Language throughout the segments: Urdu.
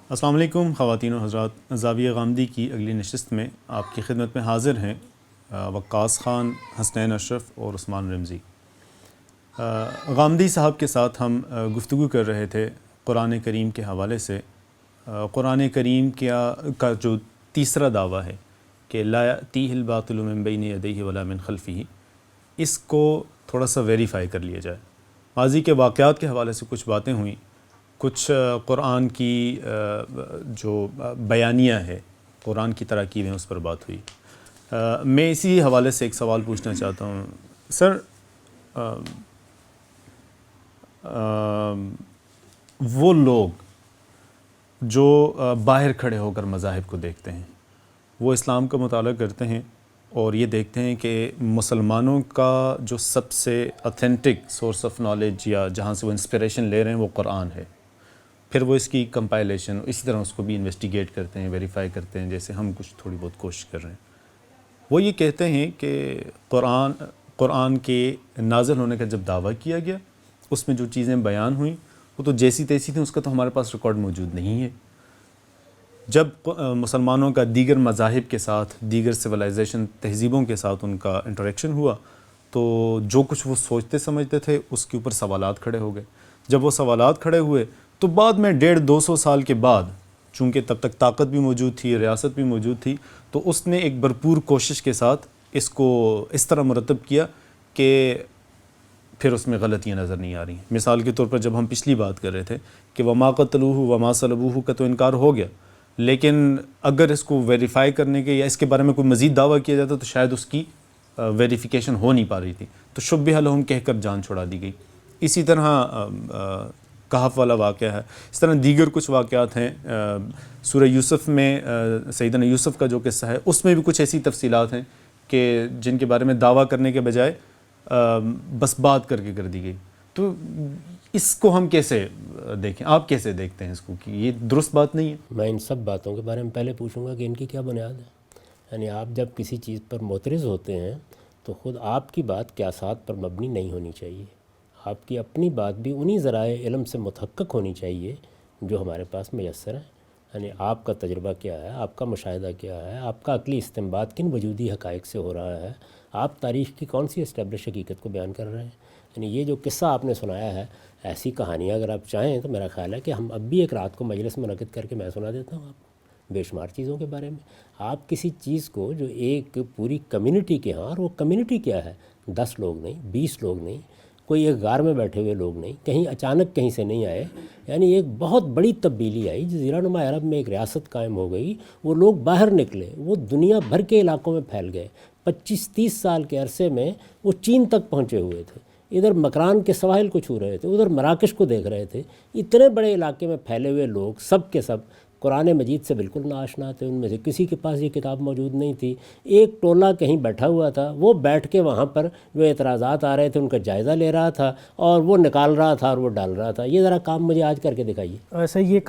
السلام علیکم خواتین و حضرات، زاویہ غامدی کی اگلی نشست میں آپ کی خدمت میں حاضر ہیں وقاص خان، حسنین اشرف اور عثمان رمزی۔ غامدی صاحب کے ساتھ ہم گفتگو کر رہے تھے قرآن کریم کے حوالے سے۔ قرآن کریم کا جو تیسرا دعویٰ ہے کہ لا یأتیہ الباطل من بین یدیہ ولا من خلفہ، اس کو تھوڑا سا ویریفائی کر لیا جائے۔ ماضی کے واقعات کے حوالے سے کچھ باتیں ہوئیں، کچھ قرآن کی جو بیانیہ ہے، قرآن کی تراکیب ہیں، اس پر بات ہوئی۔ میں اسی حوالے سے ایک سوال پوچھنا چاہتا ہوں سر۔ وہ لوگ جو باہر کھڑے ہو کر مذاہب کو دیکھتے ہیں، وہ اسلام کا مطالعہ کرتے ہیں اور یہ دیکھتے ہیں کہ مسلمانوں کا جو سب سے اتھینٹک سورس آف نالج یا جہاں سے وہ انسپریشن لے رہے ہیں وہ قرآن ہے، پھر وہ اس کی کمپائلیشن اسی طرح اس کو بھی انویسٹیگیٹ کرتے ہیں، ویریفائی کرتے ہیں، جیسے ہم کچھ تھوڑی بہت کوشش کر رہے ہیں۔ وہ یہ کہتے ہیں کہ قرآن کے نازل ہونے کا جب دعویٰ کیا گیا، اس میں جو چیزیں بیان ہوئیں وہ تو جیسی تیسی تھیں، اس کا تو ہمارے پاس ریکارڈ موجود نہیں ہے۔ جب مسلمانوں کا دیگر مذاہب کے ساتھ، دیگر سویلائزیشن تہذیبوں کے ساتھ ان کا انٹریکشن ہوا تو جو کچھ وہ سوچتے سمجھتے تھے اس کے اوپر سوالات کھڑے ہو گئے۔ جب وہ سوالات کھڑے ہوئے تو بعد میں 150-200 سال کے بعد، چونکہ تب تک طاقت بھی موجود تھی، ریاست بھی موجود تھی، تو اس نے ایک بھرپور کوشش کے ساتھ اس کو اس طرح مرتب کیا کہ پھر اس میں غلطیاں نظر نہیں آ رہی۔ مثال کے طور پر جب ہم پچھلی بات کر رہے تھے کہ وما قتلوہ وما صلبوہ کا تو انکار ہو گیا، لیکن اگر اس کو ویریفائی کرنے کے یا اس کے بارے میں کوئی مزید دعویٰ کیا جاتا تو شاید اس کی ویریفیکیشن ہو نہیں پا رہی تھی، تو شبہ لہم کہہ کر جان چھڑا دی گئی۔ اسی طرح کہف والا واقعہ ہے، اس طرح دیگر کچھ واقعات ہیں۔ سورہ یوسف میں سیدنا یوسف کا جو قصہ ہے، اس میں بھی کچھ ایسی تفصیلات ہیں کہ جن کے بارے میں دعویٰ کرنے کے بجائے بس بات کر کے کر دی گئی۔ تو اس کو ہم کیسے دیکھیں؟ آپ کیسے دیکھتے ہیں اس کو کہ یہ درست بات نہیں ہے؟ میں ان سب باتوں کے بارے میں پہلے پوچھوں گا کہ ان کی کیا بنیاد ہے۔ یعنی آپ جب کسی چیز پر معترض ہوتے ہیں تو خود آپ کی بات قیاسات پر مبنی نہیں ہونی چاہیے، آپ کی اپنی بات بھی انہی ذرائع علم سے متحقق ہونی چاہیے جو ہمارے پاس میسر ہیں۔ یعنی آپ کا تجربہ کیا ہے، آپ کا مشاہدہ کیا ہے، آپ کا عقلی استنباط کن وجودی حقائق سے ہو رہا ہے، آپ تاریخ کی کون سی اسٹیبلش حقیقت کو بیان کر رہے ہیں۔ یعنی یہ جو قصہ آپ نے سنایا ہے، ایسی کہانیاں اگر آپ چاہیں تو میرا خیال ہے کہ ہم اب بھی ایک رات کو مجلس منعقد کر کے میں سنا دیتا ہوں آپ کو بے شمار چیزوں کے بارے میں۔ آپ کسی چیز کو جو ایک پوری کمیونٹی کے ہاں، اور وہ کمیونٹی کیا ہے، 10 لوگ نہیں، 20 لوگ نہیں، کوئی ایک غار میں بیٹھے ہوئے لوگ نہیں، کہیں اچانک کہیں سے نہیں آئے، یعنی ایک بہت بڑی تبدیلی آئی۔ جزیرہ نما عرب میں ایک ریاست قائم ہو گئی، وہ لوگ باہر نکلے، وہ دنیا بھر کے علاقوں میں پھیل گئے۔ 25-30 سال کے عرصے میں وہ چین تک پہنچے ہوئے تھے، ادھر مکران کے سواحل کو چھو رہے تھے، ادھر مراکش کو دیکھ رہے تھے۔ اتنے بڑے علاقے میں پھیلے ہوئے لوگ سب کے سب قرآن مجید سے بالکل ناآشنا تھے، ان میں سے کسی کے پاس یہ کتاب موجود نہیں تھی۔ ایک ٹولہ کہیں بیٹھا ہوا تھا، وہ بیٹھ کے وہاں پر جو اعتراضات آ رہے تھے ان کا جائزہ لے رہا تھا اور وہ نکال رہا تھا اور وہ ڈال رہا تھا۔ یہ ذرا کام مجھے آج کر کے دکھائیے۔ ویسے یہ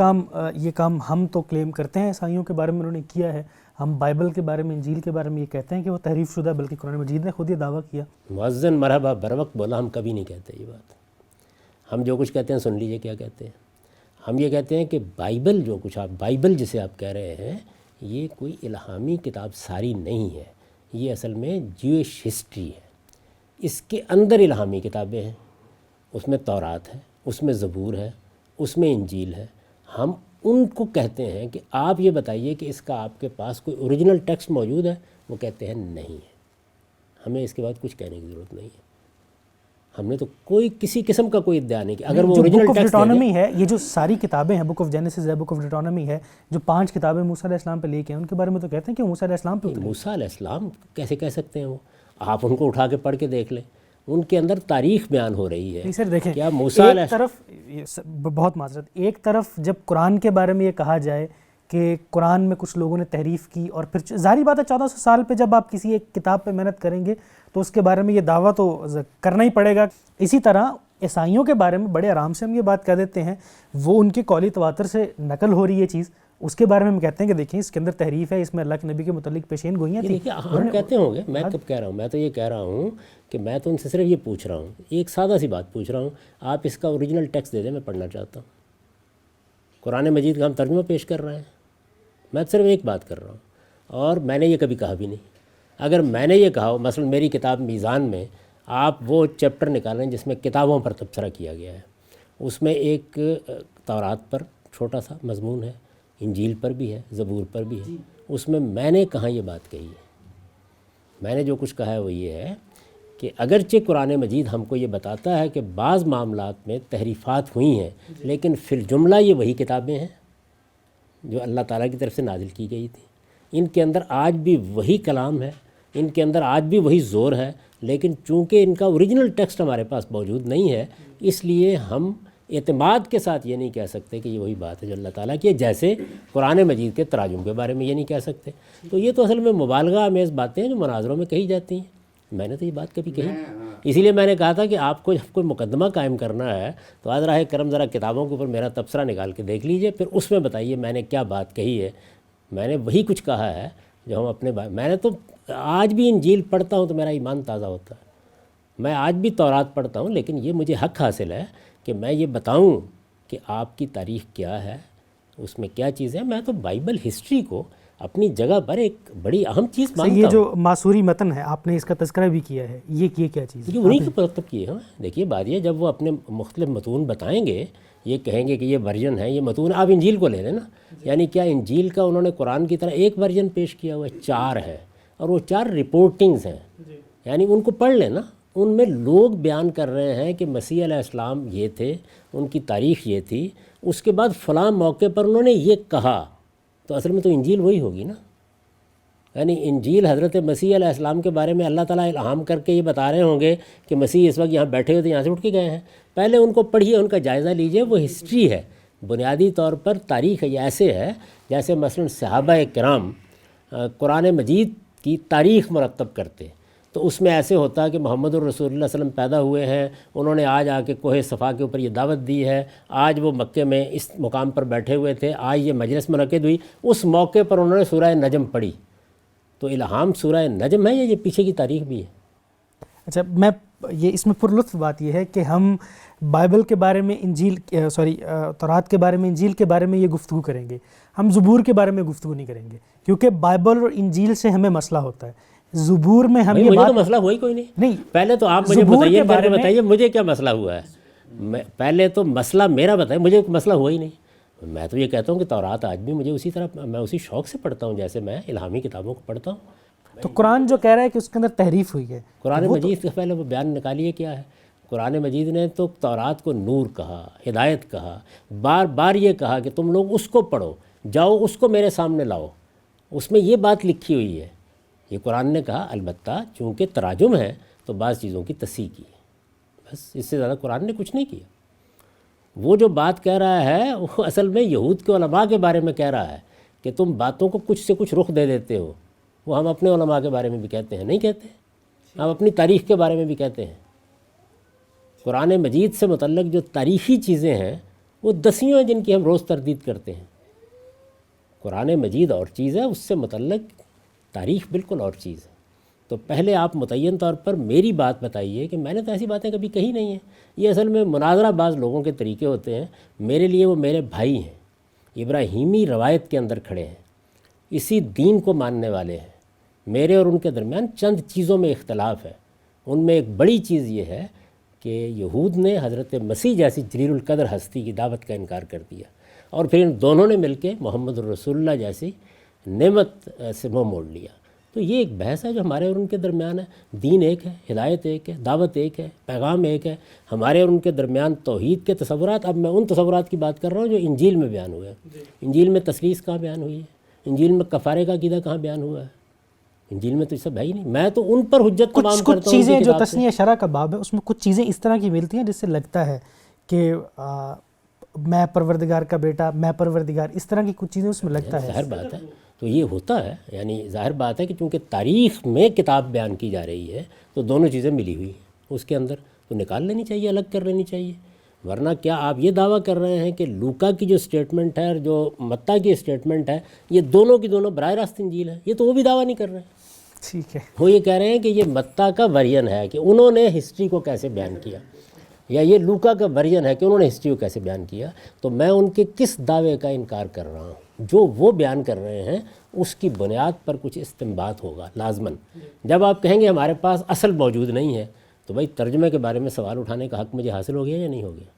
کام ہم تو کلیم کرتے ہیں عیسائیوں کے بارے میں انہوں نے کیا ہے، ہم بائبل کے بارے میں، انجیل کے بارے میں یہ کہتے ہیں کہ وہ تحریف شدہ، بلکہ قرآن مجید نے خود یہ دعویٰ کیا۔ مؤذن مرحبا بروقت بولا، ہم کبھی نہیں کہتے یہ بات۔ ہم جو کچھ کہتے ہیں سن لیجئے کیا کہتے ہیں۔ ہم یہ کہتے ہیں کہ بائبل، جو کچھ آپ بائبل جسے آپ کہہ رہے ہیں، یہ کوئی الہامی کتاب ساری نہیں ہے، یہ اصل میں جیوش ہسٹری ہے۔ اس کے اندر الہامی کتابیں ہیں، اس میں تورات ہے، اس میں زبور ہے، اس میں انجیل ہے۔ ہم ان کو کہتے ہیں کہ آپ یہ بتائیے کہ اس کا آپ کے پاس کوئی اوریجنل ٹیکسٹ موجود ہے؟ وہ کہتے ہیں نہیں ہے۔ ہمیں اس کے بعد کچھ کہنے کی ضرورت نہیں ہے، ہم نے تو کوئی کسی قسم کا کوئی ادعا نہیں کیا۔ اگر وہ اوریجنل بک آف ٹیکسٹ ڈیٹانومی ہے، یہ جو ساری کتابیں ہیں، بک آف جینیسس ہے، بک آف ڈیٹانومی ہے، جو 5 کتابیں موسیٰ علیہ السلام پہ لے کے ہیں، ان کے بارے میں تو کہتے ہیں کہ موسیٰ علیہ السلام پہ اتری۔ موسیٰ علیہ السلام کیسے کہہ سکتے ہیں؟ وہ آپ ان کو اٹھا کے پڑھ کے دیکھ لیں، ان کے اندر تاریخ بیان ہو رہی ہے۔ سر دیکھیں، کیا موسیٰ علیہ ایک طرف بہت معذرت، ایک طرف جب قرآن کے بارے میں یہ کہا جائے کہ قرآن میں کچھ لوگوں نے تحریف کی، اور پھر ظاہری بات ہے 1400 سال پہ جب آپ کسی ایک کتاب پہ محنت کریں گے تو اس کے بارے میں یہ دعویٰ تو کرنا ہی پڑے گا۔ اسی طرح عیسائیوں کے بارے میں بڑے آرام سے ہم یہ بات کہہ دیتے ہیں، وہ ان کے قولی تواتر سے نقل ہو رہی ہے چیز، اس کے بارے میں ہم کہتے ہیں کہ دیکھیں اس کے اندر تحریف ہے، اس میں اللہ کے نبی کے متعلق پیشین گوئیاں تھیں۔ دیکھیے ہم کہتے ہوں گے، میں کب کہہ رہا ہوں، میں تو یہ کہہ رہا ہوں کہ میں تو ان سے صرف یہ پوچھ رہا ہوں، ایک سادہ سی بات پوچھ رہا ہوں، آپ اس کا اوریجنل ٹیکسٹ دے دیں، میں پڑھنا چاہتا ہوں۔ قرآن مجید کا ہم ترجمہ پیش کر رہے ہیں. میں صرف ایک بات کر رہا ہوں، اور میں نے یہ کبھی کہا بھی نہیں. اگر میں نے یہ کہا ہو، مثلا میری کتاب میزان میں آپ وہ چیپٹر نکالیں جس میں کتابوں پر تبصرہ کیا گیا ہے، اس میں ایک تورات پر چھوٹا سا مضمون ہے، انجیل پر بھی ہے، زبور پر بھی ہے. اس میں نے کہاں یہ بات کہی ہے؟ میں نے جو کچھ کہا ہے وہ یہ ہے کہ اگرچہ قرآن مجید ہم کو یہ بتاتا ہے کہ بعض معاملات میں تحریفات ہوئی ہیں، لیکن فی الجملہ یہ وہی کتابیں ہیں جو اللہ تعالیٰ کی طرف سے نازل کی گئی تھی. ان کے اندر آج بھی وہی کلام ہے، ان کے اندر آج بھی وہی زور ہے، لیکن چونکہ ان کا اوریجنل ٹیکسٹ ہمارے پاس موجود نہیں ہے، اس لیے ہم اعتماد کے ساتھ یہ نہیں کہہ سکتے کہ یہ وہی بات ہے جو اللہ تعالیٰ کی ہے، جیسے قرآن مجید کے تراجم کے بارے میں یہ نہیں کہہ سکتے. تو یہ تو اصل میں مبالغہ آمیز باتیں ہیں جو مناظروں میں کہی جاتی ہیں. میں نے تو یہ بات کبھی کہی، اسی لیے میں نے کہا تھا کہ آپ کو جب کوئی مقدمہ قائم کرنا ہے تو آج راہ کرم ذرا کتابوں کے اوپر میرا تبصرہ نکال کے دیکھ لیجئے، پھر اس میں بتائیے میں نے کیا بات کہی ہے. میں نے وہی کچھ کہا ہے جو ہم اپنے میں نے تو آج بھی انجیل پڑھتا ہوں تو میرا ایمان تازہ ہوتا ہے. میں آج بھی تورات پڑھتا ہوں، لیکن یہ مجھے حق حاصل ہے کہ میں یہ بتاؤں کہ آپ کی تاریخ کیا ہے، اس میں کیا چیزیں ہیں. میں تو بائبل ہسٹری کو اپنی جگہ پر ایک بڑی اہم چیز مانتا ہوں. یہ جو ماسوری متن ہے آپ نے اس کا تذکرہ بھی کیا ہے، یہ کیا چیز ہے؟ یہ انہیں کے مرتب کیے ہیں. دیکھیے بات یہ، جب وہ اپنے مختلف متون بتائیں گے، یہ کہیں گے کہ یہ ورژن ہے، یہ متون. آپ انجیل کو لے لیں نا، یعنی کیا انجیل کا انہوں نے قرآن کی طرح ایک ورژن پیش کیا ہوا ہے؟ 4 ہے، اور وہ 4 رپورٹنگز ہیں. یعنی ان کو پڑھ لیں نا، ان میں لوگ بیان کر رہے ہیں کہ مسیح علیہ السلام یہ تھے، ان کی تاریخ یہ تھی، اس کے بعد فلاں موقع پر انہوں نے یہ کہا. تو اصل میں تو انجیل وہی ہوگی نا. یعنی انجیل حضرت مسیح علیہ السلام کے بارے میں اللہ تعالیٰ الہام کر کے یہ بتا رہے ہوں گے کہ مسیح اس وقت یہاں بیٹھے ہوئے تھے، یہاں سے اٹھ کے گئے ہیں. پہلے ان کو پڑھیے، ان کا جائزہ لیجئے. وہ ہسٹری ہے، بنیادی طور پر تاریخ ہے. یہ ایسے ہے جیسے مثلا صحابہ کرام قرآن مجید کی تاریخ مرتب کرتے، تو اس میں ایسے ہوتا کہ محمد الرسول اللہ صلی اللہ علیہ وسلم پیدا ہوئے ہیں، انہوں نے آج آ کے کوہ صفا کے اوپر یہ دعوت دی ہے، آج وہ مکے میں اس مقام پر بیٹھے ہوئے تھے، آج یہ مجلس منعقد ہوئی، اس موقع پر انہوں نے سورہ نجم پڑھی. تو الہام سورہ نجم ہے یا یہ پیچھے کی تاریخ بھی ہے؟ اچھا، میں یہ اس میں پرلطف بات یہ ہے کہ ہم بائبل کے بارے میں تورات کے بارے میں، انجیل کے بارے میں یہ گفتگو کریں گے، ہم زبور کے بارے میں گفتگو نہیں کریں گے، کیونکہ بائبل اور انجیل سے ہمیں مسئلہ ہوتا ہے. زبور میں ہم یہ مجھے بات تو مسئلہ ہوا ہی کوئی نہیں. پہلے تو آپ مجھے متعین کر کے بتائیے مجھے کیا مسئلہ ہوا ہے. پہلے تو مسئلہ میرا بتائیے، مجھے مسئلہ ہوا ہی نہیں. میں تو یہ کہتا ہوں کہ تورات آج بھی مجھے اسی طرح، میں اسی شوق سے پڑھتا ہوں جیسے میں الہامی کتابوں کو پڑھتا ہوں. تو قرآن جو کہہ رہا ہے کہ اس کے اندر تحریف ہوئی ہے، قرآن مجید سے پہلے وہ بیان نکالیے کیا ہے. قرآن مجید نے تو تورات کو نور کہا، ہدایت کہا، بار بار یہ کہا کہ تم لوگ اس کو پڑھو، جاؤ اس کو میرے سامنے لاؤ. اس میں یہ بات لکھی ہوئی ہے. یہ قرآن نے کہا. البتہ چونکہ تراجم ہے تو بعض چیزوں کی تصحیح کی، بس اس سے زیادہ قرآن نے کچھ نہیں کیا. وہ جو بات کہہ رہا ہے وہ اصل میں یہود کے علماء کے بارے میں کہہ رہا ہے کہ تم باتوں کو کچھ سے کچھ رخ دے دیتے ہو. وہ ہم اپنے علماء کے بارے میں بھی کہتے ہیں، نہیں کہتے؟ ہم اپنی تاریخ کے بارے میں بھی کہتے ہیں. قرآن مجید سے متعلق جو تاریخی چیزیں ہیں وہ دسیوں ہیں جن کی ہم روز تردید کرتے ہیں. قرآن مجید اور چیز ہے، اس سے متعلق تاریخ بالکل اور چیز ہے. تو پہلے آپ متعین طور پر میری بات بتائیے کہ میں نے تو ایسی باتیں کبھی کہی نہیں ہیں. یہ اصل میں مناظرہ باز لوگوں کے طریقے ہوتے ہیں. میرے لیے وہ میرے بھائی ہیں، ابراہیمی روایت کے اندر کھڑے ہیں، اسی دین کو ماننے والے ہیں. میرے اور ان کے درمیان چند چیزوں میں اختلاف ہے. ان میں ایک بڑی چیز یہ ہے کہ یہود نے حضرت مسیح جیسی جلیل القدر ہستی کی دعوت کا انکار کر دیا، اور پھر ان دونوں نے مل کے محمد الرسول اللہ جیسی نعمت سے منہ موڑ لیا. تو یہ ایک بحث ہے جو ہمارے اور ان کے درمیان ہے. دین ایک ہے، ہدایت ایک ہے، دعوت ایک ہے، پیغام ایک ہے. ہمارے اور ان کے درمیان توحید کے تصورات، اب میں ان تصورات کی بات کر رہا ہوں جو انجیل میں بیان ہوئے ہیں. انجیل میں تثلیث کہاں بیان ہوئی ہے؟ انجیل میں کفارے کا عقیدہ کہاں بیان ہوا ہے؟ انجیل میں تو یہ سب ہے ہی نہیں. میں تو ان پر حجت تمام کرتا ہوں. کچھ چیزیں جو تثنیہ شرع کا باب ہے اس میں کچھ چیزیں اس طرح کی ملتی ہیں جس سے لگتا ہے کہ میں پروردگار کا بیٹا، میں پروردگار، اس طرح کی کچھ چیزیں اس میں لگتا ہے. ظاہر بات ہے، تو یہ ہوتا ہے. یعنی ظاہر بات ہے کہ چونکہ تاریخ میں کتاب بیان کی جا رہی ہے تو دونوں چیزیں ملی ہوئی ہیں اس کے اندر، تو نکال لینی چاہیے، الگ کر لینی چاہیے. ورنہ کیا آپ یہ دعویٰ کر رہے ہیں کہ لوکا کی جو سٹیٹمنٹ ہے اور جو متی کی سٹیٹمنٹ ہے یہ دونوں کی دونوں براہ راست انجیل ہے؟ یہ تو وہ بھی دعویٰ نہیں کر رہے ہیں. ٹھیک ہے، وہ یہ کہہ رہے ہیں کہ یہ متی کا ورژن ہے کہ انہوں نے ہسٹری کو کیسے بیان کیا. یا یہ لوکا کا ورژن ہے کہ انہوں نے ہسٹری کو کیسے بیان کیا، تو میں ان کے کس دعوے کا انکار کر رہا ہوں؟ جو وہ بیان کر رہے ہیں اس کی بنیاد پر کچھ استنباط ہوگا لازماً۔ جب آپ کہیں گے ہمارے پاس اصل موجود نہیں ہے، تو بھائی ترجمے کے بارے میں سوال اٹھانے کا حق مجھے حاصل ہو گیا یا نہیں ہو گیا؟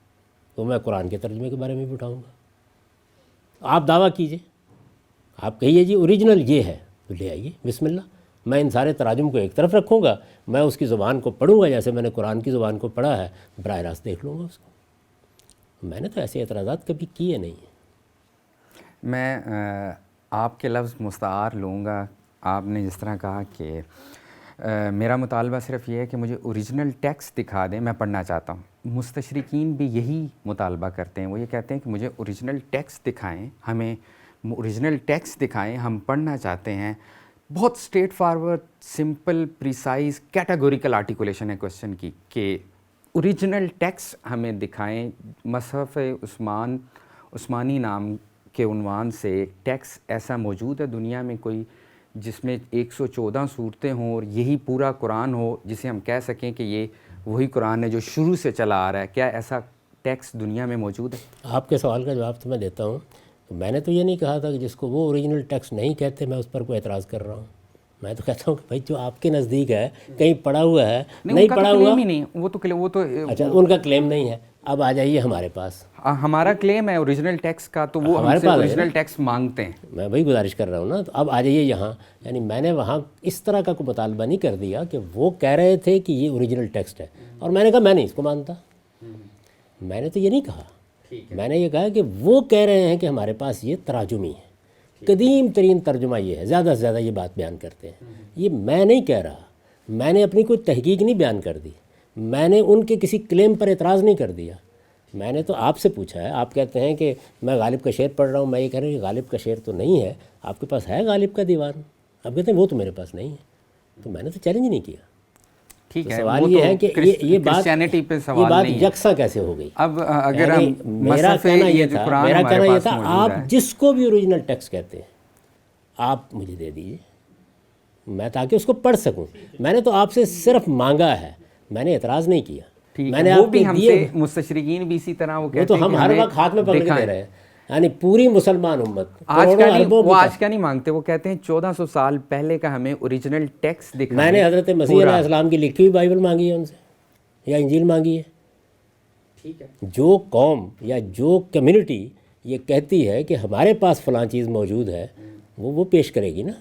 تو میں قرآن کے ترجمے کے بارے میں بھی اٹھاؤں گا۔ آپ دعویٰ کیجئے، آپ کہیے جی اوریجنل یہ ہے، تو لے آئیے، بسم اللہ۔ میں ان سارے تراجم کو ایک طرف رکھوں گا، میں اس کی زبان کو پڑھوں گا جیسے میں نے قرآن کی زبان کو پڑھا ہے، براہ راست دیکھ لوں گا اس کو۔ میں نے تو ایسے اعتراضات کبھی کیے نہیں ہیں۔ میں آپ کے لفظ مستعار لوں گا۔ آپ نے جس طرح کہا کہ میرا مطالبہ صرف یہ ہے کہ مجھے اوریجنل ٹیکسٹ دکھا دیں، میں پڑھنا چاہتا ہوں۔ مستشرقین بھی یہی مطالبہ کرتے ہیں، وہ یہ کہتے ہیں کہ مجھے اوریجنل ٹیکسٹ دکھائیں، ہمیں اوریجنل ٹیکسٹ دکھائیں، ہم پڑھنا چاہتے ہیں۔ بہت straight forward, simple, precise, categorical articulation ہے کویسچن کی کہ اوریجنل ٹیکسٹ ہمیں دکھائیں۔ مصحف عثمانی نام کے عنوان سے ٹیکسٹ ایسا موجود ہے دنیا میں کوئی جس میں 114 صورتیں ہوں اور یہی پورا قرآن ہو، جسے ہم کہہ سکیں کہ یہ وہی قرآن ہے جو شروع سے چلا آ رہا ہے؟ کیا ایسا ٹیکسٹ دنیا میں موجود ہے؟ آپ کے سوال کا جواب تو میں دیتا ہوں۔ میں نے تو یہ نہیں کہا تھا کہ جس کو وہ اوریجنل ٹیکسٹ نہیں کہتے میں اس پر کوئی اعتراض کر رہا ہوں۔ میں تو کہتا ہوں کہ بھائی جو آپ کے نزدیک ہے، کہیں پڑھا ہوا ہے، نہیں پڑھا ہوا، وہ تو اچھا ان کا کلیم نہیں ہے۔ اب آ جائیے ہمارے پاس، ہمارا کلیم ہے اوریجنل ٹیکسٹ کا، تو وہ ہم سے اوریجنل ٹیکسٹ مانگتے ہیں۔ میں وہی گزارش کر رہا ہوں نا، تو اب آ جائیے یہاں۔ یعنی میں نے وہاں اس طرح کا کوئی مطالبہ نہیں کر دیا کہ وہ کہہ رہے تھے کہ یہ اوریجنل ٹیکسٹ ہے اور میں نے کہا میں نہیں اس کو مانتا۔ میں نے تو یہ نہیں کہا، میں نے یہ کہا کہ وہ کہہ رہے ہیں کہ ہمارے پاس یہ تراجمی ہے، قدیم ترین ترجمہ یہ ہے، زیادہ سے زیادہ یہ بات بیان کرتے ہیں۔ یہ میں نہیں کہہ رہا، میں نے اپنی کوئی تحقیق نہیں بیان کر دی، میں نے ان کے کسی کلیم پر اعتراض نہیں کر دیا۔ میں نے تو آپ سے پوچھا ہے، آپ کہتے ہیں کہ میں غالب کا شعر پڑھ رہا ہوں، میں یہ کہہ رہا ہوں کہ غالب کا شعر تو نہیں ہے، آپ کے پاس ہے غالب کا دیوان؟ آپ کہتے ہیں وہ تو میرے پاس نہیں ہے۔ تو میں نے تو چیلنج نہیں کیا۔ ٹھیک ہے، سوال یہ ہے کہ یہ بات یکساں کیسے ہو گئی؟ اب اگر میرا کہنا یہ تھا آپ جس کو بھی اوریجنل ٹیکسٹ کہتے ہیں آپ مجھے دے دیجیے، میں تاکہ اس کو پڑھ سکوں۔ میں نے تو آپ سے صرف مانگا ہے، میں نے اعتراض نہیں کیا۔ میں نے آپ کو دیے، مستشرقین بھی اسی طرح وہ وہ کہتے تو ہیں ہم ہر وقت ہاتھ میں پکڑ کے دے رہے ہیں، یعنی پوری مسلمان امت وہ آج کا نہیں مانگتے، وہ کہتے ہیں 1400 سال پہلے کا ہمیں اوریجنل ٹیکسٹ دکھائیں۔ میں نے حضرت مسیح علیہ السلام کی لکھی ہوئی بائبل مانگی ہے ان سے، یا انجیل مانگی ہے۔ ٹھیک ہے، جو قوم یا جو کمیونٹی یہ کہتی ہے کہ ہمارے پاس فلاں چیز موجود ہے، وہ پیش کرے گی نا۔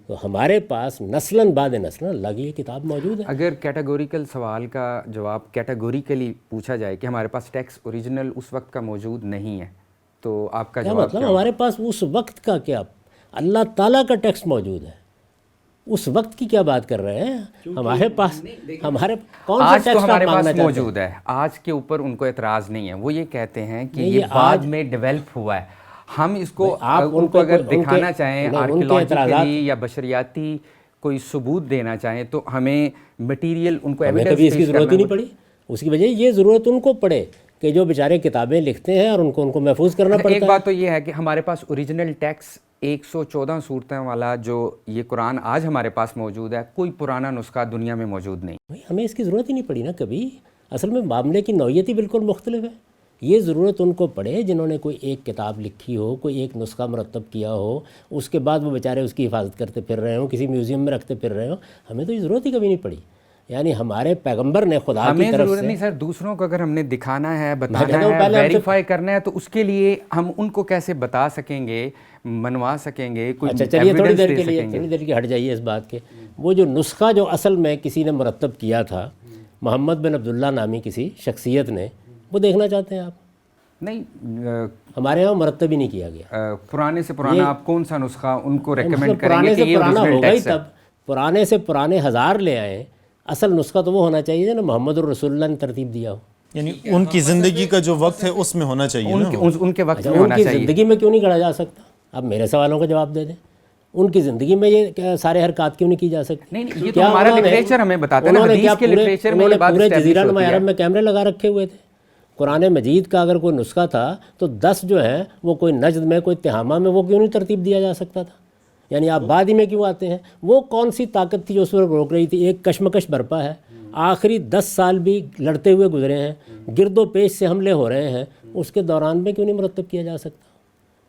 تو ہمارے پاس نسلاً بعد نسلاً اللہ کی یہ کتاب موجود ہے۔ اگر کیٹاگوریکل سوال کا جواب کیٹاگوریکلی پوچھا جائے کہ ہمارے پاس ٹیکسٹ اوریجنل اس وقت کا موجود نہیں ہے، تو آپ کا جواب مطلب ہمارے پاس اس وقت کا کیا؟ اللہ تعالیٰ کا ٹیکسٹ موجود ہے، اس وقت کی کیا بات کر رہے ہیں؟ ہمارے پاس کون سا ٹیکسٹ ہمارے پاس موجود ہے؟ آج کے اوپر ان کو اعتراض نہیں ہے، وہ یہ کہتے ہیں کہ یہ بعد میں ڈیولپ ہوا ہے۔ ہم اس کو ان کو اگر دکھانا چاہیں آرکیولوجیکلی یا بشریاتی کوئی ثبوت دینا چاہیں تو ہمیں مٹیریل ان کو ایویڈنس کبھی اس کی ضرورت ہی نہیں پڑی۔ اس کی وجہ یہ ضرورت ان کو پڑے کہ جو بیچارے کتابیں لکھتے ہیں اور ان کو محفوظ کرنا پڑتا ہے۔ ایک بات تو یہ ہے کہ ہمارے پاس اوریجنل ٹیکسٹ 114 صورتیں والا جو یہ قرآن آج ہمارے پاس موجود ہے، کوئی پرانا نسخہ دنیا میں موجود نہیں۔ ہمیں اس کی ضرورت ہی نہیں پڑی نا کبھی۔ اصل میں معاملے کی نوعیت ہی بالکل مختلف ہے۔ یہ ضرورت ان کو پڑے جنہوں نے کوئی ایک کتاب لکھی ہو، کوئی ایک نسخہ مرتب کیا ہو، اس کے بعد وہ بیچارے اس کی حفاظت کرتے پھر رہے ہوں، کسی میوزیم میں رکھتے پھر رہے ہوں۔ ہمیں تو یہ ضرورت ہی کبھی نہیں پڑی۔ یعنی ہمارے پیغمبر نے خدا کی طرف سے، ضرورت نہیں سر، دوسروں کو اگر ہم نے دکھانا ہے، بتانا ہے، ویریفائی کرنا ہے، تو اس کے لیے ہم ان کو کیسے بتا سکیں گے، منوا سکیں گے؟ اچھا چلیے تھوڑی دیر کے ہٹ جائیے اس بات کے۔ وہ جو نسخہ جو اصل میں کسی نے مرتب کیا تھا، محمد بن عبداللہ نامی کسی شخصیت نے، وہ دیکھنا چاہتے ہیں آپ؟ نہیں، ہمارے یہاں مرتب ہی نہیں کیا گیا۔ پرانے سے پرانا آپ کون سا نسخہ ان کو ریکمینڈ کریں پرانے گے سے کہ یہ پرانا اوریجنل ہوگا ہی ٹیکسٹ ہے؟ تب پرانے سے پرانے 1000 لے آئیں، اصل نسخہ تو وہ ہونا چاہیے نا محمد الرسول اللہ نے ترتیب دیا ہو۔ یعنی ان کی زندگی کا جو وقت ہے اس میں ہونا چاہیے نا، ان کے وقت میں ان ہونا کی چاہیے۔ زندگی میں کیوں نہیں گڑھا جا سکتا؟ اب میرے سوالوں کا جواب دے دیں، ان کی زندگی میں یہ سارے حرکات کیوں نہیں کی جا سکتی؟ نہیں، یہ تو ہمارا لٹریچر ہمیں بتاتا ہے نا، حدیث کے لٹریچر میں یہ بات پورے جزیرہ نما عرب میں کیمرے لگا رکھے ہوئے تھے۔ قرآن مجید کا اگر کوئی نسخہ تھا تو 10 جو ہیں وہ کوئی نجد میں، کوئی تہامہ میں، وہ کیوں نہیں ترتیب دیا جا سکتا تھا؟ یعنی آپ بعد ہی میں کیوں آتے ہیں؟ وہ کون سی طاقت تھی جو اس وقت روک رہی تھی؟ ایک کشمکش برپا ہے، آخری 10 سال بھی لڑتے ہوئے گزرے ہیں، گرد و پیش سے حملے ہو رہے ہیں، اس کے دوران میں کیوں نہیں مرتب کیا جا سکتا؟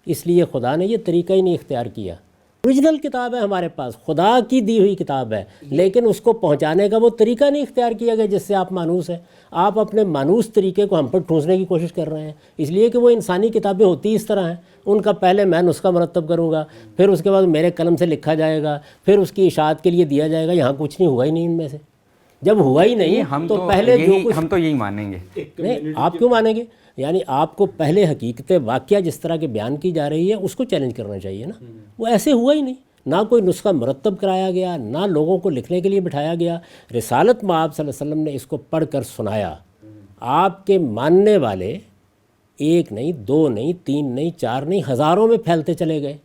اس لیے خدا نے یہ طریقہ ہی نہیں اختیار کیا۔ اوریجنل کتاب ہے ہمارے پاس، خدا کی دی ہوئی کتاب ہے، لیکن اس کو پہنچانے کا وہ طریقہ نہیں اختیار کیا گیا جس سے آپ مانوس ہیں۔ آپ اپنے مانوس طریقے کو ہم پر ٹھونسنے کی کوشش کر رہے ہیں، اس لیے کہ وہ انسانی کتابیں ہوتی اس طرح ہیں، ان کا پہلے میں نسخہ مرتب کروں گا، پھر اس کے بعد میرے قلم سے لکھا جائے گا، پھر اس کی اشاعت کے لیے دیا جائے گا۔ یہاں کچھ نہیں ہوا ہی نہیں ان میں سے۔ جب ہوا ہی نہیں تو پہلے جو کچھ ہم تو یہی مانیں گے۔ نہیں، آپ کیوں مانیں گے؟ یعنی آپ کو پہلے حقیقت واقعہ جس طرح کے بیان کی جا رہی ہے اس کو چیلنج کرنا چاہیے نا۔ وہ ایسے ہوا ہی نہیں، نہ کوئی نسخہ مرتب کرایا گیا، نہ لوگوں کو لکھنے کے لیے بٹھایا گیا۔ رسالت مآب صلی اللہ علیہ وسلم نے اس کو پڑھ کر سنایا، آپ کے ماننے والے ایک نہیں، دو نہیں، تین نہیں، چار نہیں، ہزاروں میں پھیلتے چلے گئے۔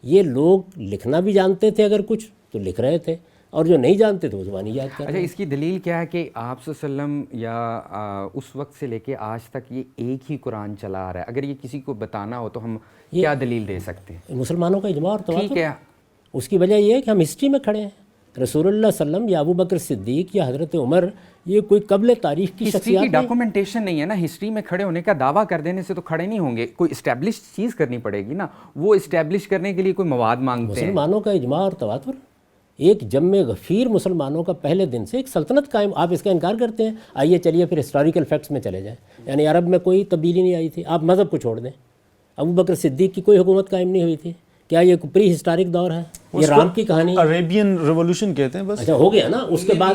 یہ لوگ لکھنا بھی جانتے تھے، اگر کچھ تو لکھ رہے تھے، اور جو نہیں جانتے تھے وہ زبانی یاد کر رہے اچھا، اس کی دلیل کیا ہے کہ آپ صلی اللہ علیہ وسلم یا اس وقت سے لے کے آج تک یہ ایک ہی قرآن چلا آ رہا ہے؟ اگر یہ کسی کو بتانا ہو تو ہم کیا دلیل دے سکتے ہیں؟ مسلمانوں کا اجماع اور تواتر۔ ٹھیک ہے، اس کی وجہ یہ ہے کہ ہم ہسٹری میں کھڑے ہیں۔ رسول اللہ صلی اللہ علیہ وسلم یا ابو بکر صدیق یا حضرت عمر، یہ کوئی قبل تاریخ کی ہسٹری شخصیات کی نہیں۔ ڈاکومنٹیشن نہیں ہے نا، ہسٹری میں کھڑے ہونے کا دعویٰ کر دینے سے تو کھڑے نہیں ہوں گے، کوئی اسٹیبلش چیز کرنی پڑے گی نا۔ وہ اسٹیبلش کرنے کے لیے کوئی مواد مانگتے ہیں۔ مسلمانوں کا اجماع اور تواتر، ایک جمع غفیر مسلمانوں کا پہلے دن سے ایک سلطنت قائم۔ آپ اس کا انکار کرتے ہیں؟ آئیے چلیے پھر ہسٹوریکل فیکٹس میں چلے جائیں۔ یعنی عرب میں کوئی تبدیلی نہیں آئی تھی، آپ مذہب کو چھوڑ دیں۔ ابو بکر صدیق کی کوئی حکومت قائم نہیں ہوئی تھی، کیا یہ پری ہسٹورک دور ہے؟ یہ رام کی کہانی ہے؟ عربین ریولوشن کہتے ہیں بس۔ اچھا ہو گیا نا، اس کے بعد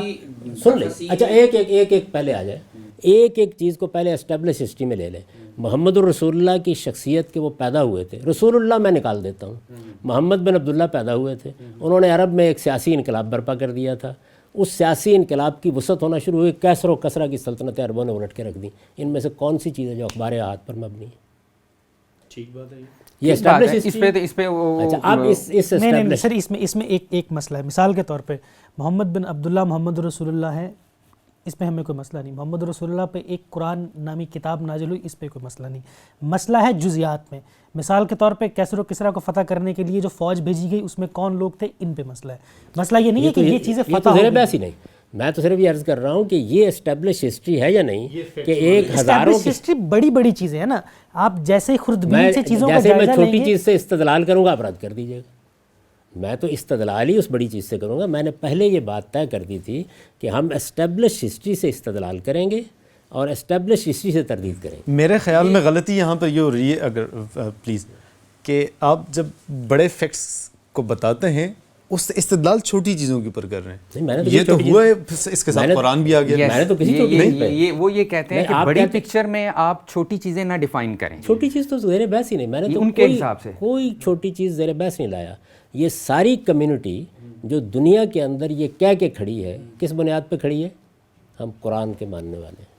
سن لیں۔ اچھا ایک پہلے آ جائے، ایک چیز کو پہلے اسٹیبلش ہسٹری میں لے لیں۔ محمد الرسول اللہ کی شخصیت کے وہ پیدا ہوئے تھے، رسول اللہ میں نکال دیتا ہوں، محمد بن عبداللہ پیدا ہوئے تھے، انہوں نے عرب میں ایک سیاسی انقلاب برپا کر دیا تھا۔ اس سیاسی انقلاب کی وسعت ہونا شروع ہوئی، کیسر و کسرا کی سلطنت عربوں نے الٹ کے رکھ دی۔ ان میں سے کون سی چیز ہے جو اخبار احاد پر مبنی ہے؟ ٹھیک بات ہے یہ اسٹیبلش اس پہ اچھا اب اس نہیں سر، اس میں ایک مسئلہ ہے۔ مثال کے طور پہ محمد بن عبداللہ محمد رسول اللہ ہے، اس پہ ہمیں کوئی مسئلہ نہیں۔ محمد رسول اللہ پہ ایک قرآن نامی کتاب نازل ہوئی، اس پہ کوئی مسئلہ نہیں۔ مسئلہ ہے جزیات میں۔ مثال کے طور پہ کیسر و کسرا کو فتح کرنے کے لیے جو فوج بھیجی گئی اس میں کون لوگ تھے، ان پہ مسئلہ ہے۔ مسئلہ یہ نہیں ہے کہ یہ چیزیں فتح ہو گئی۔ بحث ہی نہیں، میں تو صرف یہ عرض کر رہا ہوں کہ یہ اسٹیبلش ہسٹری ہے یا نہیں، کہ ایک ہزاروں کی ہسٹری بڑی چیزیں ہیں نا، آپ جیسے خوردبین سے چیزوں کا جیسے میں جائزہ چھوٹی لیں گے۔ چیز سے استدلال کروں گا آپ رد کر دیجیے گا۔ میں تو استدلال ہی اس بڑی چیز سے کروں گا۔ میں نے پہلے یہ بات طے کر دی تھی کہ ہم اسٹیبلش ہسٹری سے استدلال کریں گے اور اسٹیبلش ہسٹری سے تردید کریں گے۔ میرے خیال میں غلطی یہاں پر یہ ہو رہی ہے، اگر پلیز، کہ آپ جب بڑے فیکٹس کو بتاتے ہیں اس سے استدلال چھوٹی چیزوں کے اوپر کر رہے ہیں۔ یہ تو ہوا ہے، اس کے ساتھ قرآن بھی آ گیا۔ میں نے تو کسی چھوٹی وہ یہ کہتے ہیں کہ بڑی پکچر میں آپ چھوٹی چیزیں نہ ڈیفائن کریں۔ چھوٹی چیز تو زیر بحث ہی نہیں، میں نے تو ان کے حساب سے کوئی چھوٹی چیز زیر بحث نہیں لایا۔ یہ ساری کمیونٹی جو دنیا کے اندر یہ کہہ کے کھڑی ہے، کس بنیاد پہ کھڑی ہے؟ ہم قرآن کے ماننے والے ہیں۔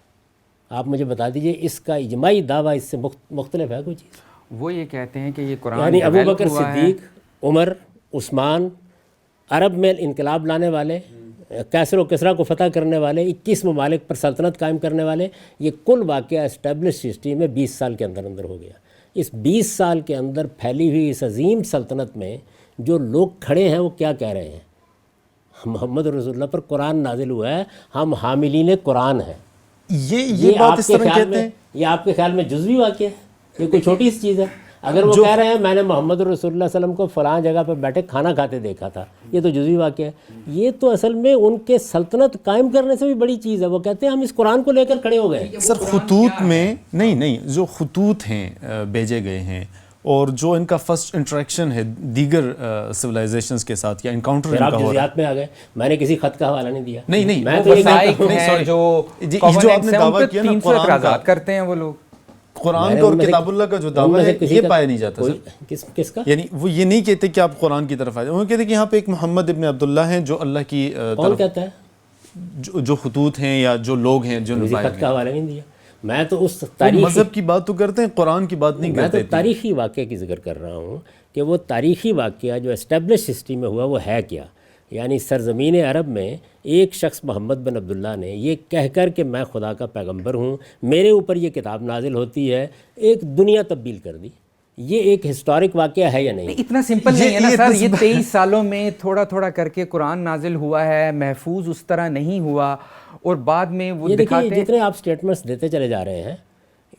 آپ مجھے بتا دیجئے اس کا اجماعی دعویٰ اس سے مختلف ہے کوئی چیز؟ وہ یہ کہتے ہیں کہ یہ قرآن یعنی ابو بکر صدیق، عمر، عثمان، عرب میں انقلاب لانے والے، کیسر و کسرا کو فتح کرنے والے، 21 ممالک پر سلطنت قائم کرنے والے، یہ کل واقعہ اسٹیبلش ہسٹری میں 20 سال کے اندر ہو گیا۔ اس 20 سال کے اندر پھیلی ہوئی اس عظیم سلطنت میں جو لوگ کھڑے ہیں وہ کیا کہہ رہے ہیں؟ محمد رسول اللہ پر قرآن نازل ہوا ہے، ہم حاملین قرآن ہیں۔ یہ بات اس طرح کہتے ہیں، یہ آپ کے خیال میں جزوی واقعہ ہے؟ یہ کوئی چھوٹی سی چیز ہے؟ اگر وہ کہہ رہے ہیں میں نے محمد رسول اللہ صلی اللہ علیہ وسلم کو فلاں جگہ پر بیٹھے کھانا کھاتے دیکھا تھا، یہ تو جزوی واقعہ ہے۔ یہ تو اصل میں ان کے سلطنت قائم کرنے سے بھی بڑی چیز ہے۔ وہ کہتے ہیں ہم اس قرآن کو لے کر کھڑے ہو گئے۔ سر خطوط میں نہیں، جو خطوط ہیں بھیجے گئے ہیں اور جو ان کا فرسٹ انٹریکشن ہے دیگر سویلائزیشنز کے ساتھ یا انکاؤنٹر ان کا ہو رہا ہے۔ جزیات میں آ گئے، میں نے کسی خط کا حوالہ نہیں دیا۔ نہیں، میں تو جو آپ نے دعویٰ کیا نا قرآن کا، کرتے ہیں وہ لوگ، قرآن کا اور کتاب اللہ کا جو دعویٰ ہے یہ پایا نہیں جاتا سر۔ کس کا؟ یعنی وہ یہ نہیں کہتے کہ آپ قرآن کی طرف آ جائیں، وہ کہتے کہ یہاں پہ ایک محمد ابن عبداللہ ہیں جو اللہ کی کون کہتا ہے؟ جو خطوط ہیں یا جو لوگ ہیں جو کسی خط کا حوالہ نہیں دیا۔ میں تو اس مذہب کی بات تو کرتے ہیں، قرآن کی بات نہیں کرتے۔ میں تو تاریخی واقعے کی ذکر کر رہا ہوں کہ وہ تاریخی واقعہ جو اسٹیبلش ہسٹری میں ہوا وہ ہے کیا؟ یعنی سرزمین عرب میں ایک شخص محمد بن عبداللہ نے یہ کہہ کر کہ میں خدا کا پیغمبر ہوں، میرے اوپر یہ کتاب نازل ہوتی ہے، ایک دنیا تبدیل کر دی۔ یہ ایک ہسٹورک واقعہ ہے یا نہیں؟ اتنا سمپل نہیں ہے نا سر. یہ 23 سالوں میں تھوڑا تھوڑا کر کے قرآن نازل ہوا ہے, محفوظ اس طرح نہیں ہوا, اور بعد میں وہ یہ دیکھیے دکھاتے جتنے آپ سٹیٹمنٹس دیتے چلے جا رہے ہیں,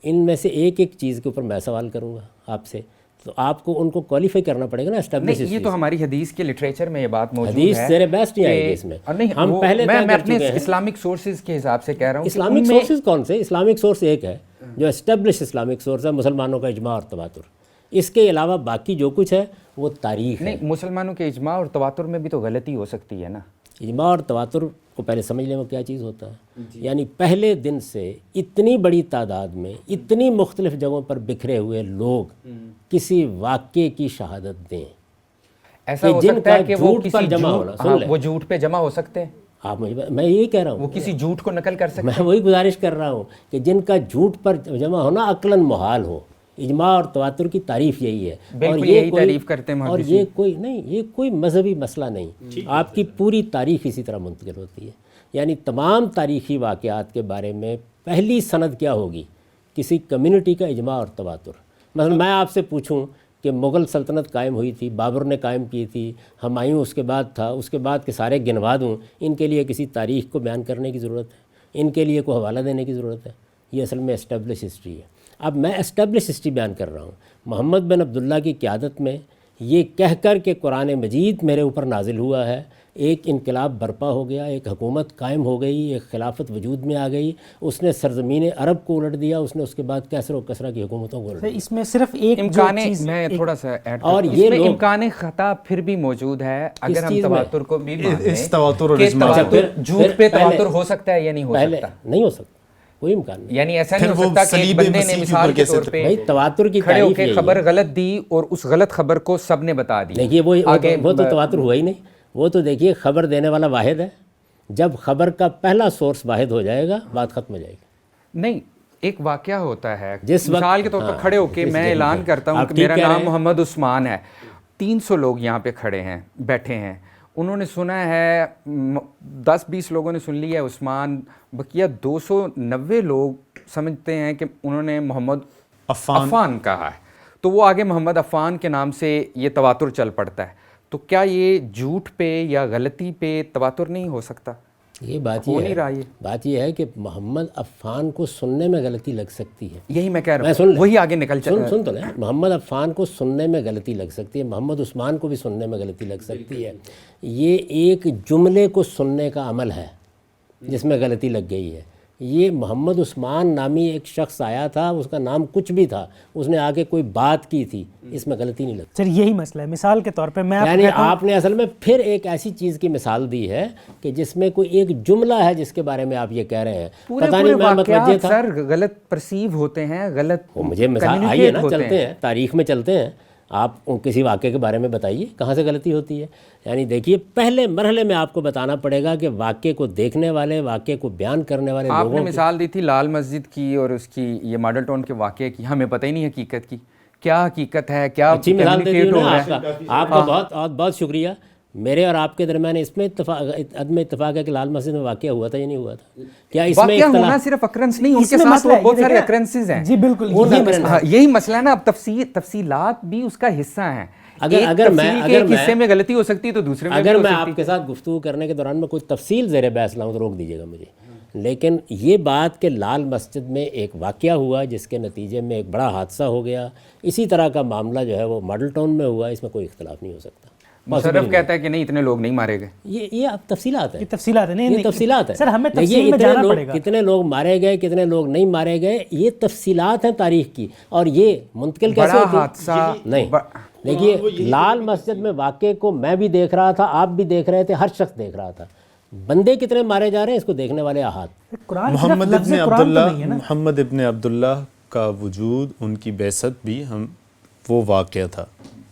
ان میں سے ایک ایک چیز کے اوپر میں سوال کروں گا آپ سے, تو آپ کو ان کو کوالیفائی کرنا پڑے گا نا اسٹیبلش. یہ تو ہماری حدیث کے لٹریچر میں یہ بات موجود ہے. حدیث زیر بحث نہیں آئے گی اس میں. ہم پہلے میں اپنے اسلامک سورسز کے حساب سے کہہ رہا ہوں. اسلامک سورسز کون سے؟ اسلامک سورس ایک ہے جو اسٹیبلش اسلامک سورس ہے, مسلمانوں کا اجماع اور تواتر. اس کے علاوہ باقی جو کچھ ہے وہ تاریخ ہے. نہیں, مسلمانوں کے اجماع اور تواتر میں بھی تو غلطی ہو سکتی ہے نا. اجماع اور تواتر کو پہلے سمجھ لیں وہ کیا چیز ہوتا ہے. یعنی پہلے دن سے اتنی بڑی تعداد میں اتنی مختلف جگہوں پر بکھرے ہوئے لوگ کسی واقعے کی شہادت دیں. ایسا ہو سکتا ہے کہ وہ کسی وہ جھوٹ پہ جمع ہو سکتے ہیں. آپ مجھے, میں یہی کہہ رہا ہوں, وہ کسی جھوٹ کو نقل کر سکتے ہیں. میں وہی گزارش کر رہا ہوں کہ جن کا جھوٹ پر جمع ہونا عقلاً محال ہو. اجماع اور تواتر کی تعریف یہی ہے. بالکل یہی تعریف کرتے ہیں. اور یہ کوئی نہیں, یہ کوئی مذہبی مسئلہ نہیں. آپ کی پوری تاریخ اسی طرح منتقل ہوتی ہے. یعنی تمام تاریخی واقعات کے بارے میں پہلی سند کیا ہوگی؟ کسی کمیونٹی کا اجماع اور تواتر. مثلا میں آپ سے پوچھوں کہ مغل سلطنت قائم ہوئی تھی, بابر نے قائم کی تھی, ہمایوں اس کے بعد تھا, اس کے بعد کے سارے گنوا دوں, ان کے لیے کسی تاریخ کو بیان کرنے کی ضرورت ہے, ان کے لیے کوئی حوالہ دینے کی ضرورت ہے. یہ اصل میں اسٹیبلش ہسٹری ہے. اب میں اسٹیبلش ہسٹری بیان کر رہا ہوں. محمد بن عبداللہ کی قیادت میں یہ کہہ کر کہ قرآن مجید میرے اوپر نازل ہوا ہے, ایک انقلاب برپا ہو گیا, ایک حکومت قائم ہو گئی, ایک خلافت وجود میں آ گئی, اس نے سرزمین عرب کو الٹ دیا, اس نے اس کے بعد کیسر و کسرا کی حکومتوں کو الٹ دیا. اس میں صرف ایک امکان, میں تھوڑا سا ایڈ کرتا ہوں, اس میں امکان خطا پھر بھی موجود ہے اگر ہم تواتر کو بھی مانیں کہ جھوٹ پہ تواتر ہو سکتا ہے یا نہیں ہو سکتا. نہیں ہو سکتا, کوئی امکان نہیں. یعنی ایسا نہیں ہو سکتا کہ ایک بندے نے مثال کے طور پہ تواتر کی کھڑے ہو کے خبر غلط دی اور اس غلط خبر کو سب نے بتا دی. دیکھیے وہ تو تواتر ہوا ہی نہیں. وہ تو دیکھیے خبر دینے والا واحد ہے. جب خبر کا پہلا سورس واحد ہو جائے گا بات ختم ہو جائے گی. نہیں, ایک واقعہ ہوتا ہے, مثال کے طور پر کھڑے ہو کے میں اعلان کرتا ہوں کہ میرا نام محمد عثمان ہے, 300 لوگ یہاں پہ کھڑے ہیں, بیٹھے ہیں, انہوں نے سنا ہے 10-20 لوگوں نے سن لیا ہے عثمان, بقیہ 290 لوگ سمجھتے ہیں کہ انہوں نے محمد عفان کہا ہے, تو وہ آگے محمد عفان کے نام سے یہ تواتر چل پڑتا ہے. تو کیا یہ جھوٹ پہ یا غلطی پہ تواتر نہیں ہو سکتا؟ یہ بات یہ ہے کہ محمد عفان کو سننے میں غلطی لگ سکتی ہے. یہی میں کہہ رہا ہوں, وہی آگے نکل سن تو لیں. محمد عفان کو سننے میں غلطی لگ سکتی ہے, محمد عثمان کو بھی سننے میں غلطی لگ سکتی ہے. یہ ایک جملے کو سننے کا عمل ہے جس میں غلطی لگ گئی ہے. یہ محمد عثمان نامی ایک شخص آیا تھا, اس کا نام کچھ بھی تھا, اس نے آگے کوئی بات کی تھی, اس میں غلطی نہیں لگتی. سر یہی مسئلہ ہے. مثال کے طور پہ میں یعنی آپ نے اصل میں پھر ایک ایسی چیز کی مثال دی ہے کہ جس میں کوئی ایک جملہ ہے جس کے بارے میں آپ یہ کہہ رہے ہیں. پتہ نہیں میں متوجہ تھا سر, غلط پرسیو ہوتے ہیں, غلط مجھے مثال آئیے نا, چلتے ہیں تاریخ میں چلتے ہیں. آپ کسی واقعے کے بارے میں بتائیے کہاں سے غلطی ہوتی ہے. یعنی دیکھیے پہلے مرحلے میں آپ کو بتانا پڑے گا کہ واقعے کو دیکھنے والے, واقعے کو بیان کرنے والے لوگوں. آپ نے مثال دی تھی لال مسجد کی اور اس کی یہ ماڈل ٹاؤن کے واقعے کی, ہمیں پتہ ہی نہیں حقیقت کی کیا حقیقت ہے, کیا اچھی مثال دیتی ہوں نا. آپ کا بہت بہت شکریہ. میرے اور آپ کے درمیان اس میں عدم اتفاق ہے کہ لال مسجد میں واقعہ ہوا تھا یا نہیں ہوا تھا. کیا اس میں واقعہ ہونا صرف اکرنس نہیں, ان کے ساتھ بہت سارے اکرنسز ہیں. جی بالکل, یہی مسئلہ ہے نا. اب تفصیلات بھی اس کا حصہ ہیں. اگر میں حصے میں غلطی ہو سکتی ہے تو دوسرے میں اگر میں آپ کے ساتھ گفتگو کرنے کے دوران میں کوئی تفصیل زیر بحث لاؤں تو روک دیجیے گا مجھے. لیکن یہ بات کہ لال مسجد میں ایک واقعہ ہوا جس کے نتیجے میں ایک بڑا حادثہ ہو گیا, اسی طرح کا معاملہ جو ہے وہ ماڈل ٹاؤن میں ہوا, اس میں کوئی اختلاف نہیں ہو سکتا. مشرف کہتا ہے کہ نہیں اتنے لوگ نہیں مارے گئے. یہ اب تفصیلات ہیں, یہ تفصیلات ہیں. یہ تفصیلات ہیں سر, ہمیں تفصیل میں جانا پڑے گا. کتنے لوگ مارے گئے, کتنے لوگ نہیں مارے گئے, یہ تفصیلات ہیں تاریخ کی. اور یہ منتقل کیسے ہوتی ہے؟ نہیں دیکھیے, لال مسجد میں واقعے کو میں بھی دیکھ رہا تھا, آپ بھی دیکھ رہے تھے, ہر شخص دیکھ رہا تھا. بندے کتنے مارے جا رہے ہیں اس کو دیکھنے والے احاد. محمد ابن عبداللہ کا وجود, ان کی بعثت بھی وہ واقعہ تھا,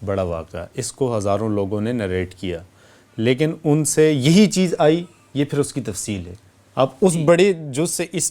بڑا واقعہ. اس کو ہزاروں لوگوں نے نریٹ کیا, لیکن ان سے یہی چیز آئی, یہ پھر اس کی تفصیل ہے. آپ اس بڑے جز سے اس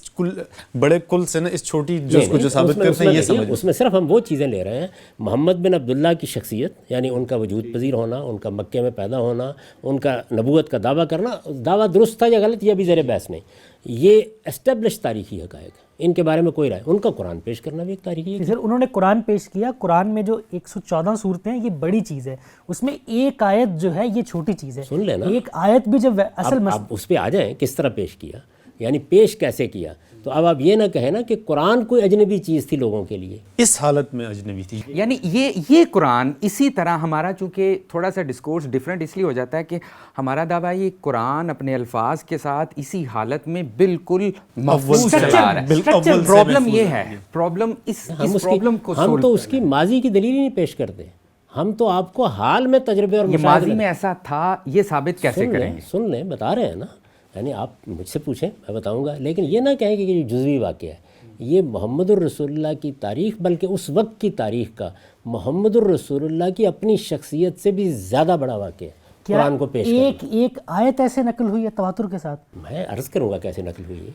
بڑے کل سے نا اس چھوٹی جز کو جو ثابت کرتے ہیں یہ سمجھ. اس میں صرف ہم وہ چیزیں لے رہے ہیں. محمد بن عبداللہ کی شخصیت, یعنی ان کا وجود پذیر ہونا, ان کا مکے میں پیدا ہونا, ان کا نبوت کا دعویٰ کرنا, دعویٰ درست تھا یا غلط یہ بھی زیر بحث نہیں. یہ اسٹیبلش تاریخی حقائق ہے, ان کے بارے میں کوئی رائے، ان کا قرآن پیش کرنا بھی ایک تاریخی ہے. سر انہوں نے قرآن پیش کیا، قرآن میں جو 114 صورتیں ہیں یہ بڑی چیز ہے، اس میں ایک آیت جو ہے یہ چھوٹی چیز ہے. سن لینا، ایک آیت بھی جب اصل اب اس پہ آ جائیں کس طرح پیش کیا، یعنی پیش کیسے کیا. تو اب آپ یہ نہ کہیں نا کہ قرآن کوئی اجنبی چیز تھی لوگوں کے لیے. اس حالت میں اجنبی تھی. یعنی یہ قرآن اسی طرح ہمارا چونکہ تھوڑا سا ڈسکورس ڈیفرنٹ اس لیے ہو جاتا ہے کہ ہمارا دعویٰ یہ قرآن اپنے الفاظ کے ساتھ اسی حالت میں بالکل محفوظ چلا رہا ہے. پرابلم یہ ہے، پرابلم اس پرابلم کو ہم تو اس کی ماضی کی دلیل ہی نہیں پیش کرتے، ہم تو آپ کو حال میں تجربے اور یہ ماضی میں ایسا تھا یہ ثابت کیسے کریں گے؟ سن لیں، بتا رہے ہیں نا. یعنی آپ مجھ سے پوچھیں میں بتاؤں گا، لیکن یہ نہ کہیں کہ یہ جزوی واقعہ ہے. یہ محمد الرسول اللہ کی تاریخ، بلکہ اس وقت کی تاریخ کا محمد الرسول اللہ کی اپنی شخصیت سے بھی زیادہ بڑا واقعہ ہے قرآن کو پیش کرنا. ایک آیت ایسے نقل ہوئی ہے تواتر کے ساتھ. میں عرض کروں گا کیسے نقل ہوئی ہے،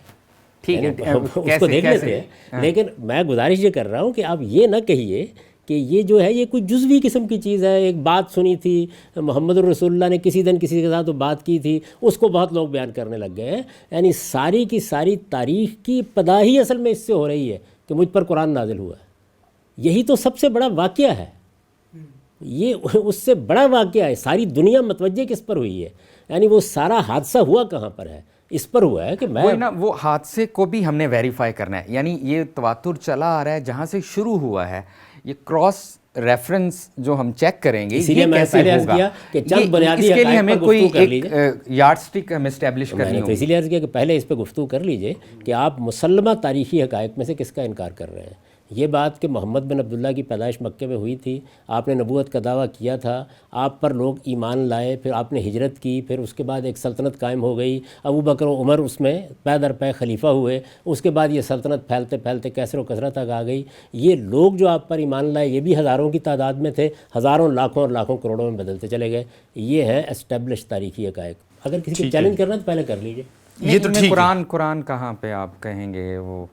ٹھیک ہے اس کو دیکھ لیتے ہیں. لیکن میں گزارش یہ کر رہا ہوں کہ آپ یہ نہ کہیے کہ یہ جو ہے یہ کوئی جزوی قسم کی چیز ہے. ایک بات سنی تھی محمد الرسول اللہ نے کسی دن کسی کے ساتھ بات کی تھی، اس کو بہت لوگ بیان کرنے لگ گئے ہیں. یعنی ساری کی ساری تاریخ کی ابتدا ہی اصل میں اس سے ہو رہی ہے کہ مجھ پر قرآن نازل ہوا ہے. یہی تو سب سے بڑا واقعہ ہے، یہ اس سے بڑا واقعہ ہے. ساری دنیا متوجہ کس پر ہوئی ہے، یعنی وہ سارا حادثہ ہوا کہاں پر ہے، اس پر ہوا ہے کہ میں وہ حادثے کو بھی ہم نے ویریفائی کرنا ہے. یعنی یہ تواتر چلا آ رہا ہے جہاں سے شروع ہوا ہے، یہ کراس ریفرنس جو ہم چیک کریں گے، اسی لیے میں پہلے عرض کیا کہ چند بنیادی اس کے لیے ہمیں کوئی ایک یارڈ سٹک ہمیں اسٹیبلش کرنی تو اسی لیے عرض کیا کہ پہلے اس پہ گفتگو کر لیجئے کہ آپ مسلمہ تاریخی حقائق میں سے کس کا انکار کر رہے ہیں. یہ بات کہ محمد بن عبداللہ کی پیدائش مکے میں ہوئی تھی، آپ نے نبوت کا دعویٰ کیا تھا، آپ پر لوگ ایمان لائے، پھر آپ نے ہجرت کی، پھر اس کے بعد ایک سلطنت قائم ہو گئی، ابو بکر و عمر اس میں پے در پے خلیفہ ہوئے، اس کے بعد یہ سلطنت پھیلتے پھیلتے کیسر و کثرت تک آ گئی. یہ لوگ جو آپ پر ایمان لائے یہ بھی ہزاروں کی تعداد میں تھے، ہزاروں لاکھوں اور لاکھوں کروڑوں میں بدلتے چلے گئے. یہ ہے اسٹیبلش تاریخی حقائق. اگر کسی کو چیلنج کرنا ہے تو پہلے کر لیجئے. یہ تو ٹھیک ہے. قرآن کہاں پہ آپ کہیں گے وہ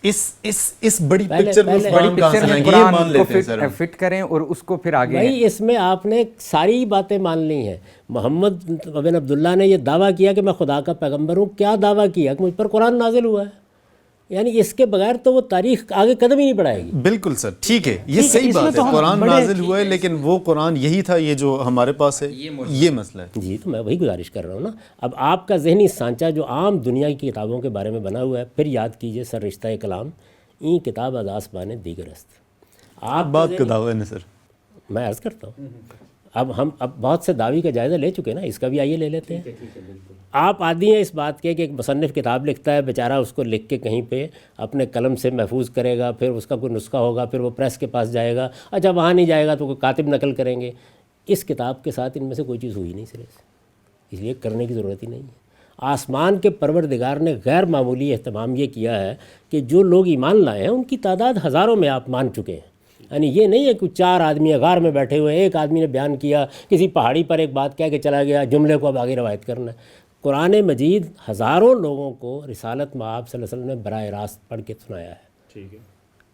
اس بڑی پکچر میں قرآن کہاں سے لائیں گے؟ یہ مان لیتے ہیں سر، فٹ کریں اور اس کو پھر آگے. بھائی اس میں آپ نے ساری باتیں مان لی ہیں. محمد بن عبداللہ نے یہ دعویٰ کیا کہ میں خدا کا پیغمبر ہوں. کیا دعویٰ کیا کہ مجھ پر قرآن نازل ہوا ہے. یعنی اس کے بغیر تو وہ تاریخ آگے قدم ہی نہیں بڑھائے گی. بالکل سر، ٹھیک ہے، یہ صحیح بات ہے، قرآن نازل ہوا ہے، لیکن وہ قرآن یہی تھا یہ جو ہمارے پاس ہے، یہ مسئلہ ہے. جی تو میں وہی گزارش کر رہا ہوں نا. اب آپ کا ذہنی سانچہ جو عام دنیا کی کتابوں کے بارے میں بنا ہوا ہے، پھر یاد کیجئے سر رشتہ کلام این کتاب از آسمان دیگر است. آپ بات کا دعویٰ ہے نا سر، میں عرض کرتا ہوں. اب ہم بہت سے دعوی کا جائزہ لے چکے نا، اس کا بھی آئیے لے لیتے ہیں. آپ عادی ہیں اس بات کے کہ ایک مصنف کتاب لکھتا ہے، بیچارہ اس کو لکھ کے کہیں پہ اپنے قلم سے محفوظ کرے گا، پھر اس کا کوئی نسخہ ہوگا، پھر وہ پریس کے پاس جائے گا. اچھا وہاں نہیں جائے گا تو کوئی کاتب نقل کریں گے. اس کتاب کے ساتھ ان میں سے کوئی چیز ہوئی نہیں سرے سے، اس لیے کرنے کی ضرورت ہی نہیں ہے. آسمان کے پروردگار نے غیر معمولی اہتمام یہ کیا ہے کہ جو لوگ ایمان لائے ہیں ان کی تعداد ہزاروں میں آپ مان چکے ہیں. یعنی یہ نہیں ہے کہ 4 آدمی غار میں بیٹھے ہوئے، ایک آدمی نے بیان کیا، کسی پہاڑی پر ایک بات کہہ کے چلا گیا، جملے کو اب آگے روایت کرنا ہے. قرآن مجید ہزاروں لوگوں کو رسالت مآب صلی اللہ علیہ وسلم نے براہ راست پڑھ کے سنایا ہے. ٹھیک ہے.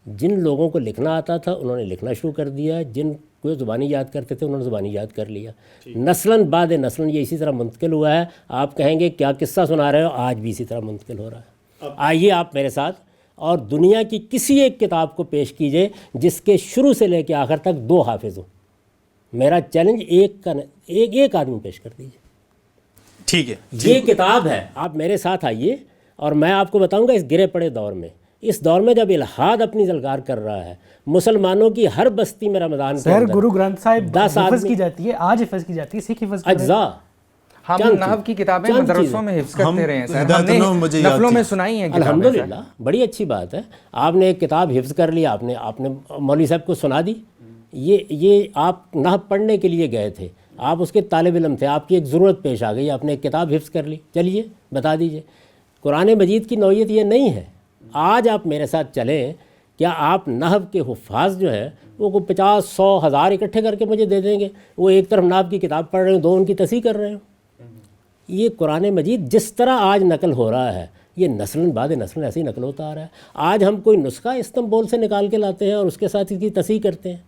جن لوگوں کو لکھنا آتا تھا انہوں نے لکھنا شروع کر دیا، جن کو زبانی یاد کرتے تھے انہوں نے زبانی یاد کر لیا. نسلاً بعد نسلاً یہ اسی طرح منتقل ہوا ہے. آپ کہیں گے کیا قصہ سنا رہے ہو، آج بھی اسی طرح منتقل ہو رہا ہے. آئیے آپ میرے ساتھ اور دنیا کی کسی ایک کتاب کو پیش کیجئے جس کے شروع سے لے کے آخر تک 2 حافظ ہوں. میرا چیلنج ایک آدمی پیش کر دیجئے. ٹھیک ہے، یہ کتاب ہے. آپ میرے ساتھ آئیے اور میں آپ کو بتاؤں گا اس گرے پڑے دور میں، اس دور میں جب الحاد اپنی زلگار کر رہا ہے، مسلمانوں کی ہر بستی میں رمضان کے سر اندر گرو گرنتھ صاحب 10 حفظ کی جاتی ہے، آج حفظ کی جاتی ہے، سکھ حفظ کر رہے ہیں. اجزاء ہم نحو کی کتابیں مدرسوں میں حفظ کرتے رہے ہیں سر، ہم نے نفلوں میں سنائی ہیں کتابیں. الحمدللہ بڑی اچھی بات ہے. آپ نے ایک کتاب حفظ کر لی، آپ نے مولوی صاحب کو سنا دی. یہ آپ نحو پڑھنے کے لیے گئے تھے، آپ اس کے طالب علم تھے، آپ کی ایک ضرورت پیش آ گئی، آپ نے ایک کتاب حفظ کر لی. چلیے بتا دیجئے. قرآن مجید کی نوعیت یہ نہیں ہے. آج آپ میرے ساتھ چلیں، کیا آپ نحو کے حفاظ جو ہیں وہ 50 100 1000 اکٹھے کر کے مجھے دے دیں گے؟ وہ ایک طرف نحو کی کتاب پڑھ رہے ہیں، 2 ان کی تصحیح کر رہے ہیں. یہ قرآن مجید جس طرح آج نقل ہو رہا ہے یہ نسلاً بعد نسلاً ایسے ہی نقل ہوتا آ رہا ہے. آج ہم کوئی نسخہ استنبول سے نکال کے لاتے ہیں اور اس کے ساتھ اس کی تصحیح کرتے ہیں.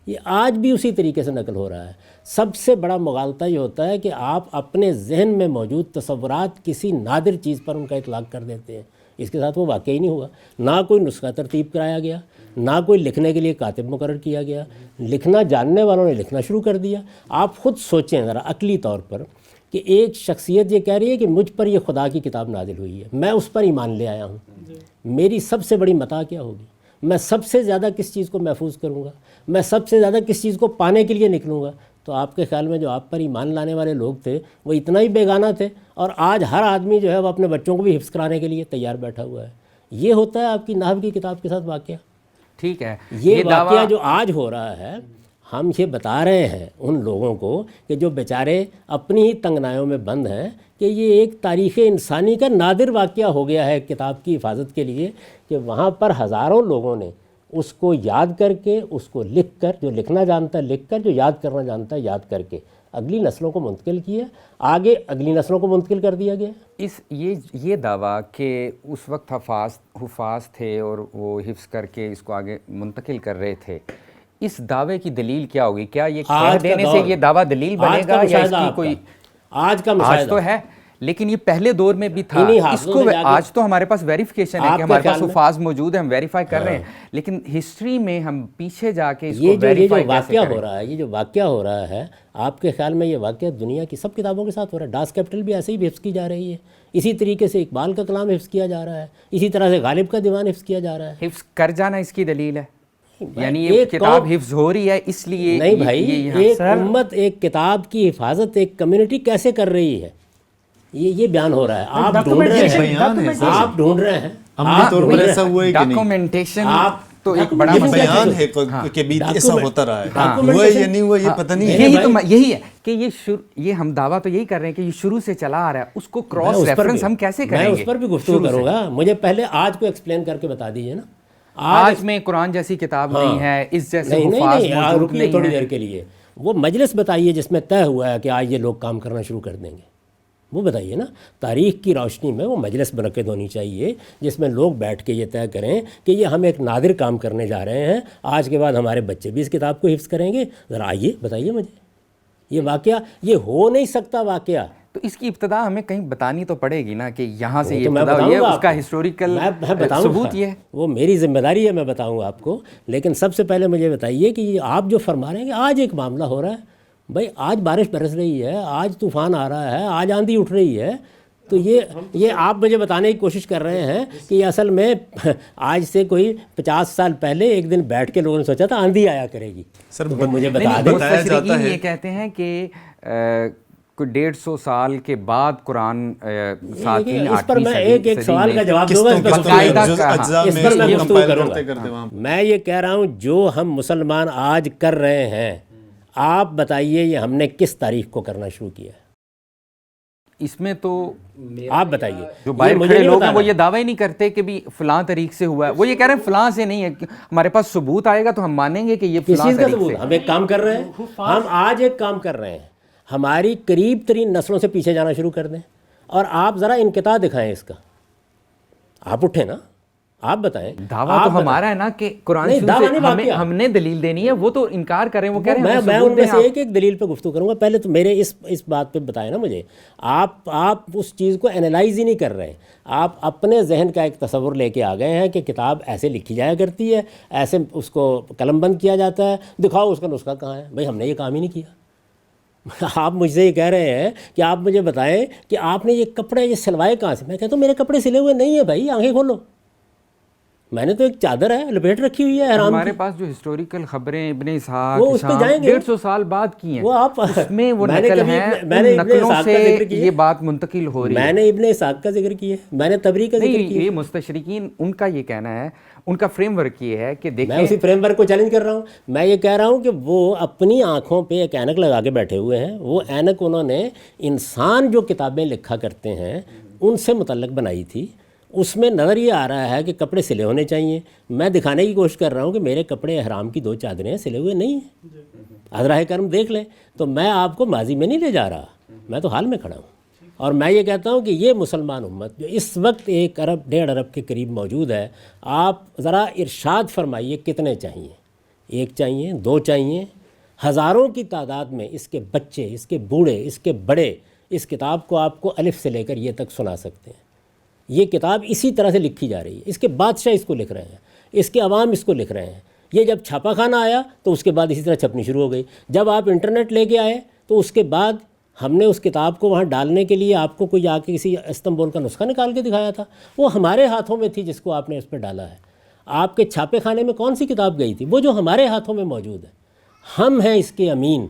یہ آج بھی اسی طریقے سے نقل ہو رہا ہے. سب سے بڑا مغالطہ یہ ہوتا ہے کہ آپ اپنے ذہن میں موجود تصورات کسی نادر چیز پر ان کا اطلاق کر دیتے ہیں. اس کے ساتھ وہ واقعہ ہی نہیں ہوا. نہ کوئی نسخہ ترتیب کرایا گیا, نہ کوئی لکھنے کے لیے کاتب مقرر کیا گیا, لکھنا جاننے والوں نے لکھنا شروع کر دیا. آپ خود سوچیں ذرا عقلی طور پر کہ ایک شخصیت یہ کہہ رہی ہے کہ مجھ پر یہ خدا کی کتاب نازل ہوئی ہے, میں اس پر ایمان لے آیا ہوں, میری سب سے بڑی متاع کیا ہوگی, میں سب سے زیادہ کس چیز کو محفوظ کروں گا, میں سب سے زیادہ کس چیز کو پانے کے لیے نکلوں گا. تو آپ کے خیال میں جو آپ پر ایمان لانے والے لوگ تھے وہ اتنا ہی بیگانہ تھے, اور آج ہر آدمی جو ہے وہ اپنے بچوں کو بھی حفظ کرانے کے لیے تیار بیٹھا ہوا ہے. یہ ہوتا ہے آپ کی نحو کی کتاب کے ساتھ واقعہ. ٹھیک ہے, یہ واقعہ جو آج ہو رہا ہے, ہم یہ بتا رہے ہیں ان لوگوں کو کہ جو بیچارے اپنی ہی تنگنایوں میں بند ہیں کہ یہ ایک تاریخ انسانی کا نادر واقعہ ہو گیا ہے کتاب کی حفاظت کے لیے, کہ وہاں پر ہزاروں لوگوں نے اس کو یاد کر کے, اس کو لکھ کر, جو لکھنا جانتا ہے لکھ کر, جو یاد کرنا جانتا ہے یاد کر کے اگلی نسلوں کو منتقل کیا, آگے اگلی نسلوں کو منتقل کر دیا گیا. یہ دعویٰ کہ اس وقت حفاظ تھے اور وہ حفظ کر کے اس کو آگے منتقل کر رہے تھے, اس دعوے کی دلیل کیا ہوگی؟ کیا یہ کہہ دینے سے یہ دعویٰ دلیل بنے گا یا اس کی کوئی آج کا مشاہدہ تو ہے, لیکن یہ پہلے دور میں بھی تھا. اس کو آج تو ہمارے پاس ویریفیکیشن ہے کہ ہمارے پاس حفاظ موجود ہے, ہم ویریفائی کر رہے ہیں, لیکن ہسٹری میں ہم پیچھے جا کے اس کو ویریفائی واقعہ ہو رہا ہے, یہ جو واقعہ ہو رہا ہے, آپ کے خیال میں یہ واقعہ دنیا کی سب کتابوں کے ساتھ ہو رہا ہے؟ ڈاس کیپٹل بھی ایسے ہی حفظ کی جا رہی ہے, اسی طریقے سے اقبال کا کلام حفظ کیا جا رہا ہے, اسی طرح سے غالب کا دیوان حفظ کیا جا رہا ہے. حفظ کر جانا اس کی دلیل ہے؟ یعنی یہ کتاب حفظ ہو رہی ہے اس لیے نہیں بھائی, ایک امت ایک کتاب کی حفاظت ایک کمیونٹی کیسے کر رہی ہے, یہ بیان ہو رہا ہے. آپ ڈھونڈ رہے ہیں, آپ ڈھونڈ رہے ہیں, عملی طور پر ایسا ہوا ہے کہ نہیں, ڈاکومنٹیشن تو ایک بڑا بیان ہے کہ بھی ایسا ہوتا رہا ہے, ہوا یا نہیں ہوا یہ پتہ نہیں ہے. یہی ہے کہ یہ ہم دعویٰ تو یہی کر رہے ہیں کہ یہ شروع سے چلا آ رہا ہے, اس کو کراس ریفرنس ہم کیسے کریں گے؟ میں اس پر بھی گفتگو کروں گا, مجھے پہلے آج کو ایکسپلین کر کے بتا دیجیے نا. آج میں قرآن جیسی کتاب نہیں ہے, اس جیسے حفاظ موجود نہیں ہے. تھوڑی دیر کے لیے وہ مجلس بتائیے جس میں طے ہوا ہے کہ آج یہ لوگ کام کرنا شروع کر دیں گے, وہ بتائیے نا. تاریخ کی روشنی میں وہ مجلس منعقد ہونی چاہیے جس میں لوگ بیٹھ کے یہ طے کریں کہ یہ ہم ایک نادر کام کرنے جا رہے ہیں, آج کے بعد ہمارے بچے بھی اس کتاب کو حفظ کریں گے. ذرا آئیے بتائیے مجھے, یہ واقعہ یہ ہو نہیں سکتا واقعہ. تو اس کی ابتدا ہمیں کہیں بتانی تو پڑے گی نا کہ یہاں سے یہ ابتدا ہوئی ہے, اس کا ہسٹوریکل ثبوت یہ ہے. وہ میری ذمہ داری ہے, میں بتاؤں گا آپ کو. لیکن سب سے پہلے مجھے بتائیے کہ یہ آپ جو فرما رہے ہیں کہ آج ایک معاملہ ہو رہا ہے, بھائی آج بارش برس رہی ہے, آج طوفان آ رہا ہے, آج آندھی اٹھ رہی ہے, تو یہ آپ مجھے بتانے کی کوشش کر رہے ہیں کہ یہ اصل میں آج سے کوئی 50 سال پہلے ایک دن بیٹھ کے لوگوں نے سوچا تھا آندھی آیا کرے گی. سر مجھے بتا دیں, مستشرقین یہ کہتے ہیں کہ کوئی 150 سال کے بعد قرآن ساتویں اس پر میں ایک سوال کا جواب دوں گا, اس پر میں گفتگو کروں گا. میں یہ کہہ رہا ہوں جو ہم مسلمان آج کر رہے ہیں, آپ بتائیے یہ ہم نے کس تاریخ کو کرنا شروع کیا ہے؟ اس میں تو آپ بتائیے. جو باہر کھڑے لوگ ہیں وہ یہ دعویٰ ہی نہیں کرتے کہ بھی فلاں طریق سے ہوا ہے, وہ یہ کہہ رہے ہیں فلاں سے نہیں ہے. ہمارے پاس ثبوت آئے گا تو ہم مانیں گے کہ یہ فلاں طریق سے. ہم ایک کام کر رہے ہیں, ہم آج ایک کام کر رہے ہیں, ہماری قریب ترین نسلوں سے پیچھے جانا شروع کر دیں, اور آپ ذرا انقطاع دکھائیں اس کا. آپ اٹھیں نا, آپ بتائیں. دعویٰ تو ہمارا ہے نا کہ قرآن ہم نے دلیل دینی ہے, وہ تو انکار کریں, وہ کہہ رہے ہیں میں ان میں سے ایک دلیل پہ گفتگو کروں گا. پہلے تو میرے اس بات پہ بتائیں نا مجھے, آپ اس چیز کو انالائز ہی نہیں کر رہے. آپ اپنے ذہن کا ایک تصور لے کے آ گئے ہیں کہ کتاب ایسے لکھی جایا کرتی ہے, ایسے اس کو قلم بند کیا جاتا ہے, دکھاؤ اس کا نسخہ کہاں ہے. بھائی ہم نے یہ کام ہی نہیں کیا. آپ مجھ سے یہ کہہ رہے ہیں کہ آپ مجھے بتائیں کہ آپ نے یہ کپڑے یہ سلوائے کہاں سے. میں کہتا ہوں میرے کپڑے سلے ہوئے نہیں ہیں بھائی, آنکھیں کھولو. میں نے تو ایک چادر ہے لپیٹ رکھی ہوئی ہے حرام کی. ہمارے پاس جو ہسٹوریکل خبریں ابن اسحاق وہ اس پہ جائیں گے 150 سال بعد کی ہیں, وہ آپ اس میں وہ نقل ہیں, نقلوں سے یہ بات منتقل ہو رہی ہے. میں نے ابن اسحاق کا ذکر کیا ہے, میں نے تبری کا ذکر کیا. یہ مستشرقین ان کا یہ کہنا ہے, ان کا فریم ورک یہ ہے کہ دیکھیں, میں اسی فریم ورک کو چیلنج کر رہا ہوں. میں یہ کہہ رہا ہوں کہ وہ اپنی آنکھوں پہ ایک اینک لگا کے بیٹھے ہوئے ہیں. وہ اینک انہوں نے انسان جو کتابیں لکھا کرتے ہیں ان سے متعلق بنائی تھی. اس میں نظر یہ آ رہا ہے کہ کپڑے سلے ہونے چاہیے. میں دکھانے کی کوشش کر رہا ہوں کہ میرے کپڑے احرام کی 2 چادریں سلے ہوئے نہیں ہیں. حضرائے کرم دیکھ لیں. تو میں آپ کو ماضی میں نہیں لے جا رہا, میں تو حال میں کھڑا ہوں. اور میں یہ کہتا ہوں کہ یہ مسلمان امت جو اس وقت 1 ارب 1.5 ارب کے قریب موجود ہے, آپ ذرا ارشاد فرمائیے کتنے چاہیے؟ 1 چاہیے, 2 چاہیے؟ ہزاروں کی تعداد میں اس کے بچے, اس کے بوڑھے, اس کے بڑے اس کتاب کو آپ کو الف سے لے کر یہ تک سنا سکتے ہیں. یہ کتاب اسی طرح سے لکھی جا رہی ہے، اس کے بادشاہ اس کو لکھ رہے ہیں، اس کے عوام اس کو لکھ رہے ہیں. یہ جب چھاپا خانہ آیا تو اس کے بعد اسی طرح چھپنی شروع ہو گئی. جب آپ انٹرنیٹ لے کے آئے تو اس کے بعد ہم نے اس کتاب کو وہاں ڈالنے کے لیے آپ کو کوئی آ کے کسی استنبول کا نسخہ نکال کے دکھایا تھا، وہ ہمارے ہاتھوں میں تھی جس کو آپ نے اس پہ ڈالا ہے. آپ کے چھاپے خانے میں کون سی کتاب گئی تھی؟ وہ جو ہمارے ہاتھوں میں موجود ہے. ہم ہیں اس کے امین،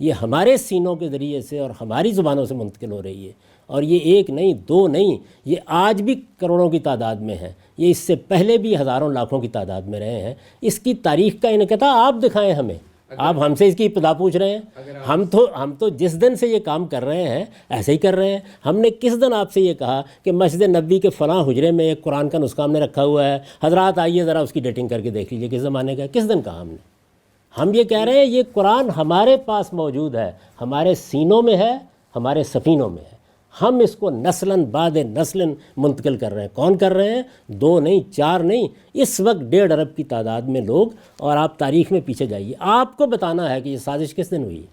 یہ ہمارے سینوں کے ذریعے سے اور ہماری زبانوں سے منتقل ہو رہی ہے. اور یہ ایک نہیں، دو نہیں، یہ آج بھی کروڑوں کی تعداد میں ہے، یہ اس سے پہلے بھی ہزاروں لاکھوں کی تعداد میں رہے ہیں. اس کی تاریخ کا انقطاع آپ دکھائیں ہمیں. آپ ہم سے اس کی ابتدا پوچھ رہے ہیں. ہم تو جس دن سے یہ کام کر رہے ہیں ایسے ہی کر رہے ہیں. ہم نے کس دن آپ سے یہ کہا کہ مسجد نبوی کے فلاں حجرے میں ایک قرآن کا نسخہ ہم نے رکھا ہوا ہے، حضرات آئیے ذرا اس کی ڈیٹنگ کر کے دیکھ لیجئے کس زمانے کا ہے؟ کس دن کہا ہم نے؟ ہم یہ کہہ رہے ہیں یہ قرآن ہمارے پاس موجود ہے، ہمارے سینوں میں ہے، ہمارے سفینوں میں ہے. ہم اس کو نسلاً بعد نسلاً منتقل کر رہے ہیں. کون کر رہے ہیں؟ 2 نہیں، 4 نہیں، اس وقت 1.5 ارب کی تعداد میں لوگ. اور آپ تاریخ میں پیچھے جائیے، آپ کو بتانا ہے کہ یہ سازش کس دن ہوئی ہے.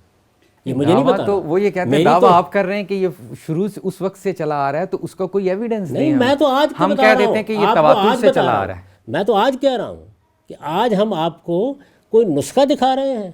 یہ مجھے نہیں بتانا. تو وہ یہ کہتے ہیں دعویٰ آپ کر رہے ہیں کہ یہ شروع سے اس وقت سے چلا آ رہا ہے، تو اس کا کوئی ایویڈنس نہیں. میں تو آج ہم کہہ دیتے ہیں کہ یہ تواتر سے چلا آ رہا ہے. میں تو آج کہہ رہا ہوں کہ آج ہم آپ کو کوئی نسخہ دکھا رہے ہیں،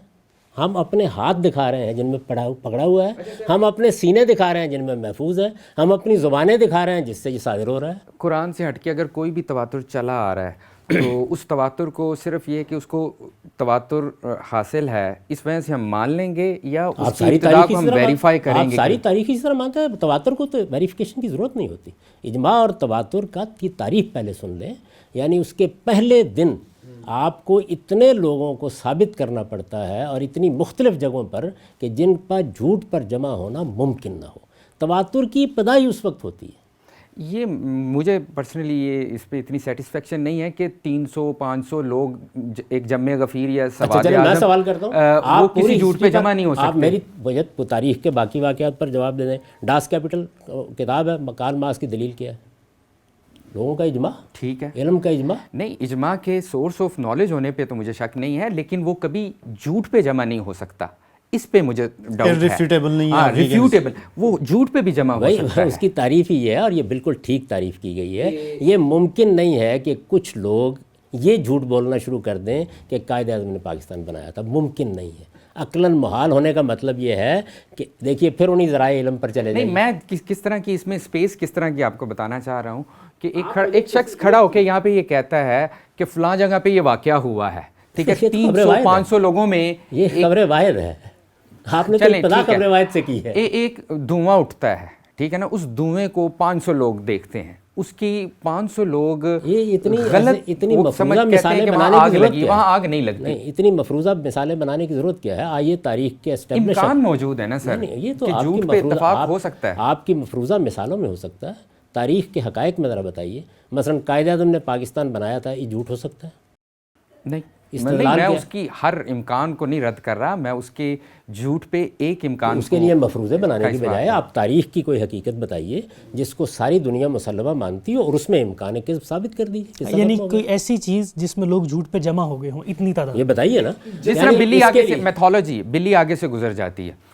ہم اپنے ہاتھ دکھا رہے ہیں جن میں پکڑا ہوا ہے، ہم اپنے سینے دکھا رہے ہیں جن میں محفوظ ہے، ہم اپنی زبانیں دکھا رہے ہیں جس سے یہ صادر ہو رہا ہے. قرآن سے ہٹ کے اگر کوئی بھی تواتر چلا آ رہا ہے تو اس تواتر کو صرف یہ کہ اس کو تواتر حاصل ہے اس وجہ سے ہم مان لیں گے، یا اس کی ابتدا کو ہم ویریفائی کریں گے؟ آپ ساری تاریخ اسی طرح مانتے ہیں. تواتر کو تو ویریفیکیشن کی ضرورت نہیں ہوتی. اجماع اور تواتر کی تعریف پہلے سن لیں. یعنی اس کے پہلے دن آپ کو اتنے لوگوں کو ثابت کرنا پڑتا ہے اور اتنی مختلف جگہوں پر کہ جن پر جھوٹ پر جمع ہونا ممکن نہ ہو. تواتر کی ابتدا ہی اس وقت ہوتی ہے. یہ مجھے پرسنلی یہ اس پہ اتنی سیٹسفیکشن نہیں ہے کہ 300-500 لوگ ایک جمع غفیر یا میں سوال کرتا ہوں، وہ کسی جھوٹ پہ جمع نہیں ہو سکتے. آپ میری تاریخ کے باقی واقعات پر جواب دے دیں. ڈاس کیپٹل کتاب ہے، کارل مارکس کی دلیل کیا ہے؟ لوگوں کا اجماع. ٹھیک ہے، علم کا اجماع. نہیں، اجماع کے سورس آف نالج ہونے پہ تو مجھے شک نہیں ہے، لیکن وہ کبھی جھوٹ پہ جمع نہیں ہو سکتا. اس پہ مجھے ڈاؤٹ ہے. ریفیوٹیبل نہیں ہے. ریفیوٹیبل، وہ جھوٹ پہ بھی جمع ہو سکتا ہے. اس کی تعریف ہی یہ ہے، اور یہ بالکل ٹھیک تعریف کی گئی ہے. یہ ممکن نہیں ہے کہ کچھ لوگ یہ جھوٹ بولنا شروع کر دیں کہ قائد اعظم نے پاکستان بنایا تھا. ممکن نہیں ہے. عقلاً محال ہونے کا مطلب یہ ہے کہ دیکھیے پھر انہیں ذرائع علم پر چلے جائیں. نہیں، میں کس طرح کی اس میں اسپیس کس طرح کی آپ کو بتانا چاہ رہا ہوں کہ ایک شخص کھڑا ہو کے یہاں پہ یہ کہتا ہے کہ فلاں جگہ پہ یہ واقعہ ہوا ہے. ٹھیک ہے، 300-500 لوگوں میں یہ خبر واحد ہے. آپ نے تو ابتدا خبر واحد سے کی ہے. ایک دھواں اٹھتا ہے، ٹھیک ہے نا، اس دھوئیں کو 500 لوگ دیکھتے ہیں، اس کی 500 لوگ یہ اتنی مفروضہ مثالیں بنانے کی ضرورت کیا ہے؟ وہاں آگ نہیں لگتی. نہیں، اتنی مفروضہ مثالیں بنانے کی ضرورت کیا ہے؟ آئیے تاریخ کے اسٹیبلش امکان موجود ہے نا سر، یہ تو کہ جھوٹ پہ اتفاق ہو سکتا ہے. آپ کی مفروضہ مثالوں میں ہو سکتا ہے. تاریخ کے حقائق میں ذرا بتائیے. مثلا قائد اعظم نے پاکستان بنایا تھا، یہ جھوٹ ہو سکتا ہے؟ نہیں، میں اس کی ہر امکان کو نہیں رد کر رہا، میں اس کے جھوٹ پہ ایک امکان اس کے لیے مفروضے بنانے کی بجائے آپ تاریخ کی کوئی حقیقت بتائیے جس کو ساری دنیا مسلمہ مانتی ہو، اور اس میں امکان کذب ثابت کر دیجیے. یعنی کوئی ایسی چیز جس میں لوگ جھوٹ پہ جمع ہو گئے ہوں اتنی تعداد. یہ بتائیے نا. جس طرح بلی آگے سے میتھولوجی، بلی آگے سے گزر جاتی ہے،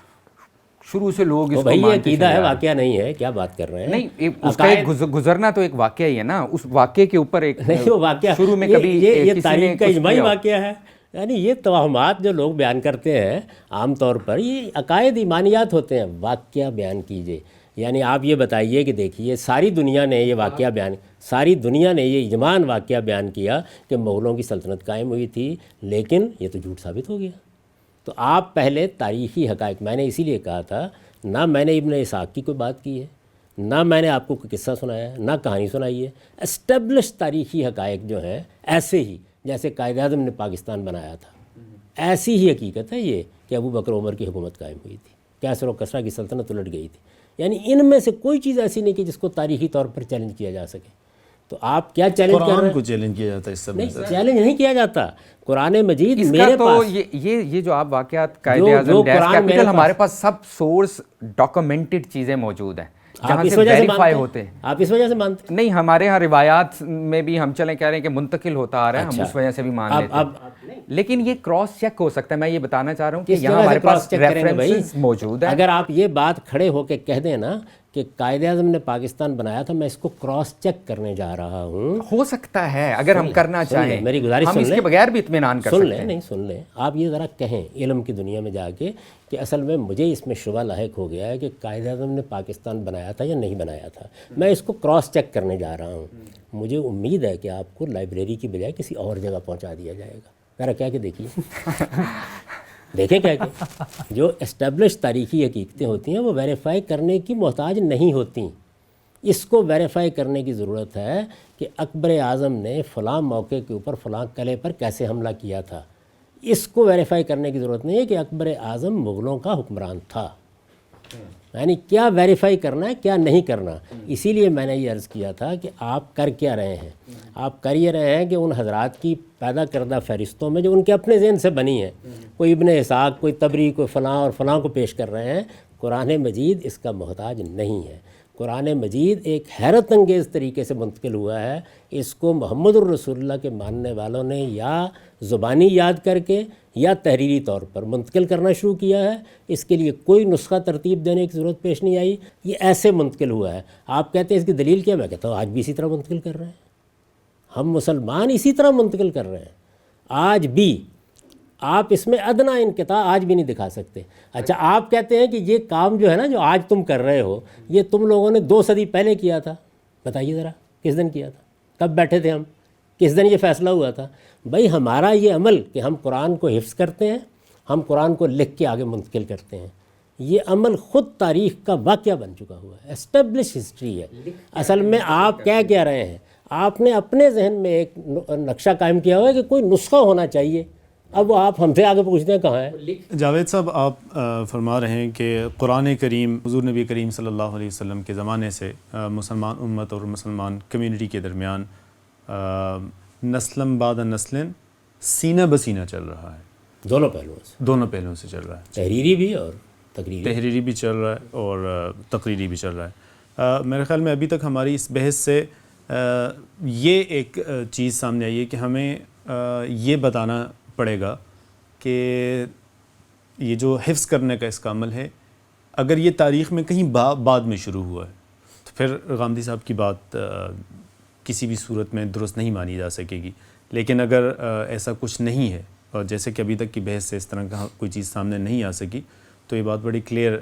شروع سے لوگ اس کو مانتے ہیں. یہ عقیدہ ہے، واقعہ نہیں ہے. کیا بات کر رہے ہیں؟ نہیں، اس کا گزرنا تو ایک واقعہ ہی ہے نا. اس واقعے کے اوپر ایک واقعہ شروع میں کبھی یہ تاریخ کا اجماعی واقعہ ہے. یعنی یہ توہمات جو لوگ بیان کرتے ہیں عام طور پر یہ عقائد ایمانیات ہوتے ہیں. واقعہ بیان کیجئے. یعنی آپ یہ بتائیے کہ دیکھیے ساری دنیا نے یہ واقعہ ساری دنیا نے یہ اجماعاً واقعہ بیان کیا کہ مغلوں کی سلطنت قائم ہوئی تھی، لیکن یہ تو جھوٹ ثابت ہو گیا. تو آپ پہلے تاریخی حقائق، میں نے اسی لیے کہا تھا، نہ میں نے ابن اسحاق کی کوئی بات کی ہے، نہ میں نے آپ کو کوئی قصہ سنایا ہے، نہ کہانی سنائی ہے. اسٹیبلش تاریخی حقائق جو ہیں ایسے ہی جیسے قائد اعظم نے پاکستان بنایا تھا، ایسی ہی حقیقت ہے یہ کہ ابو بکر عمر کی حکومت قائم ہوئی تھی، کیسر و کسریٰ کی سلطنت الٹ گئی تھی. یعنی ان میں سے کوئی چیز ایسی نہیں کہ جس کو تاریخی طور پر چیلنج کیا جا سکے. تو آپ کیا چیلنج کر رہے ہیں؟ قرآن کو چیلنج کیا جاتا ہے اس سب میں. نہیں، چیلنج نہیں کیا جاتا. قرآن مجید میرے تو پاس یہ جو آپ واقعات قائد اعظم ڈیش کیپٹل، ہمارے پاس سب سورس ڈاکومنٹڈ چیزیں موجود ہیں جہاں سے ویریفائی ہوتے ہیں. آپ اس وجہ سے مانتے ہیں؟ نہیں، ہمارے ہاں روایات میں بھی ہم چلیں کہہ رہے ہیں کہ منتقل ہوتا آ رہا ہے، ہم اس وجہ سے بھی مان لیتے ہیں. لیکن یہ کراس چیک ہو سکتا ہے. میں یہ بتانا چاہ رہا ہوں کہ یہاں ہمارے پاس ریفرنسز موجود ہیں. اگر آپ یہ بات کھڑے ہو کے کہہ دیں نا کہ قائد اعظم نے پاکستان بنایا تھا، میں اس کو کراس چیک کرنے جا رہا ہوں. ہو سکتا ہے اگر ہم کرنا چاہیں، میری گزارش ہم اس کے بغیر بھی اطمینان کر سکتے ہیں. سن لیں آپ یہ ذرا کہیں علم کی دنیا میں جا کے کہ اصل میں مجھے اس میں شبہ لاحق ہو گیا ہے کہ قائد اعظم نے پاکستان بنایا تھا یا نہیں بنایا تھا. میں اس کو کراس چیک کرنے جا رہا ہوں. مجھے امید ہے کہ آپ کو لائبریری کی بجائے کسی اور جگہ پہنچا دیا جائے گا. ذرا کیا کہ دیکھیے دیکھیں کیا کہ جو اسٹیبلش تاریخی حقیقتیں ہوتی ہیں وہ ویریفائی کرنے کی محتاج نہیں ہوتیں. اس کو ویریفائی کرنے کی ضرورت ہے کہ اکبر اعظم نے فلاں موقع کے اوپر فلاں قلعے پر کیسے حملہ کیا تھا. اس کو ویریفائی کرنے کی ضرورت نہیں ہے کہ اکبر اعظم مغلوں کا حکمران تھا. یعنی کیا ویریفائی کرنا ہے کیا نہیں کرنا. اسی لیے میں نے یہ عرض کیا تھا کہ آپ کر کیا رہے ہیں. آپ کر یہ رہے ہیں کہ ان حضرات کی پیدا کردہ فہرستوں میں جو ان کے اپنے ذہن سے بنی ہیں، کوئی ابن اسحاق، کوئی طبری، کوئی فلاں اور فلاں کو پیش کر رہے ہیں. قرآن مجید اس کا محتاج نہیں ہے. قرآن مجید ایک حیرت انگیز طریقے سے منتقل ہوا ہے. اس کو محمد الرسول اللہ کے ماننے والوں نے یا زبانی یاد کر کے یا تحریری طور پر منتقل کرنا شروع کیا ہے. اس کے لیے کوئی نسخہ ترتیب دینے کی ضرورت پیش نہیں آئی. یہ ایسے منتقل ہوا ہے. آپ کہتے ہیں اس کی دلیل کیا؟ میں کہتا ہوں آج بھی اسی طرح منتقل کر رہے ہیں. ہم مسلمان اسی طرح منتقل کر رہے ہیں آج بھی. آپ اس میں ادنا انقطاع آج بھی نہیں دکھا سکتے. اچھا آپ کہتے ہیں کہ یہ کام جو ہے نا جو آج تم کر رہے ہو یہ تم لوگوں نے 2 صدی پہلے کیا تھا. بتائیے ذرا کس دن کیا تھا؟ کب بیٹھے تھے ہم؟ کس دن یہ فیصلہ ہوا تھا؟ بھائی ہمارا یہ عمل کہ ہم قرآن کو حفظ کرتے ہیں، ہم قرآن کو لکھ کے آگے منتقل کرتے ہیں، یہ عمل خود تاریخ کا واقعہ بن چکا ہوا ہے. اسٹیبلش ہسٹری ہے. اصل میں آپ کہہ رہے ہیں، آپ نے اپنے ذہن میں ایک نقشہ قائم کیا ہوا ہے کہ کوئی نسخہ ہونا چاہیے. اب وہ آپ ہم سے آگے پوچھتے ہیں کہاں ہے؟ جاوید صاحب آپ فرما رہے ہیں کہ قرآن کریم حضور نبی کریم صلی اللہ علیہ وسلم کے زمانے سے مسلمان امت اور مسلمان کمیونٹی کے درمیان نسلم بعد نسلن سینہ بسینہ چل رہا ہے. دونوں پہلوؤں سے چل رہا ہے. تحریری بھی اور تحریری بھی چل رہا ہے اور تقریری بھی چل رہا ہے. میرے خیال میں ابھی تک ہماری اس بحث سے یہ ایک چیز سامنے آئی ہے کہ ہمیں یہ بتانا پڑے گا کہ یہ جو حفظ کرنے کا اس کا عمل ہے اگر یہ تاریخ میں کہیں بعد میں شروع ہوا ہے تو پھر غامدی صاحب کی بات کسی بھی صورت میں درست نہیں مانی جا سکے گی. لیکن اگر ایسا کچھ نہیں ہے اور جیسے کہ ابھی تک کی بحث سے اس طرح کا کوئی چیز سامنے نہیں آ سکی تو یہ بات بڑی کلیئر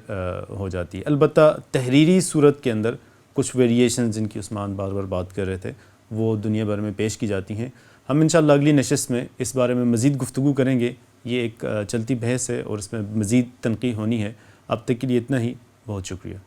ہو جاتی ہے. البتہ تحریری صورت کے اندر کچھ ویریشنز جن کی عثمان بار بار بات کر رہے تھے وہ دنیا بھر میں پیش کی جاتی ہیں. ہم انشاءاللہ اگلی نشست میں اس بارے میں مزید گفتگو کریں گے. یہ ایک چلتی بحث ہے اور اس میں مزید تنقیح ہونی ہے. اب تک کے لیے اتنا ہی. بہت شکریہ.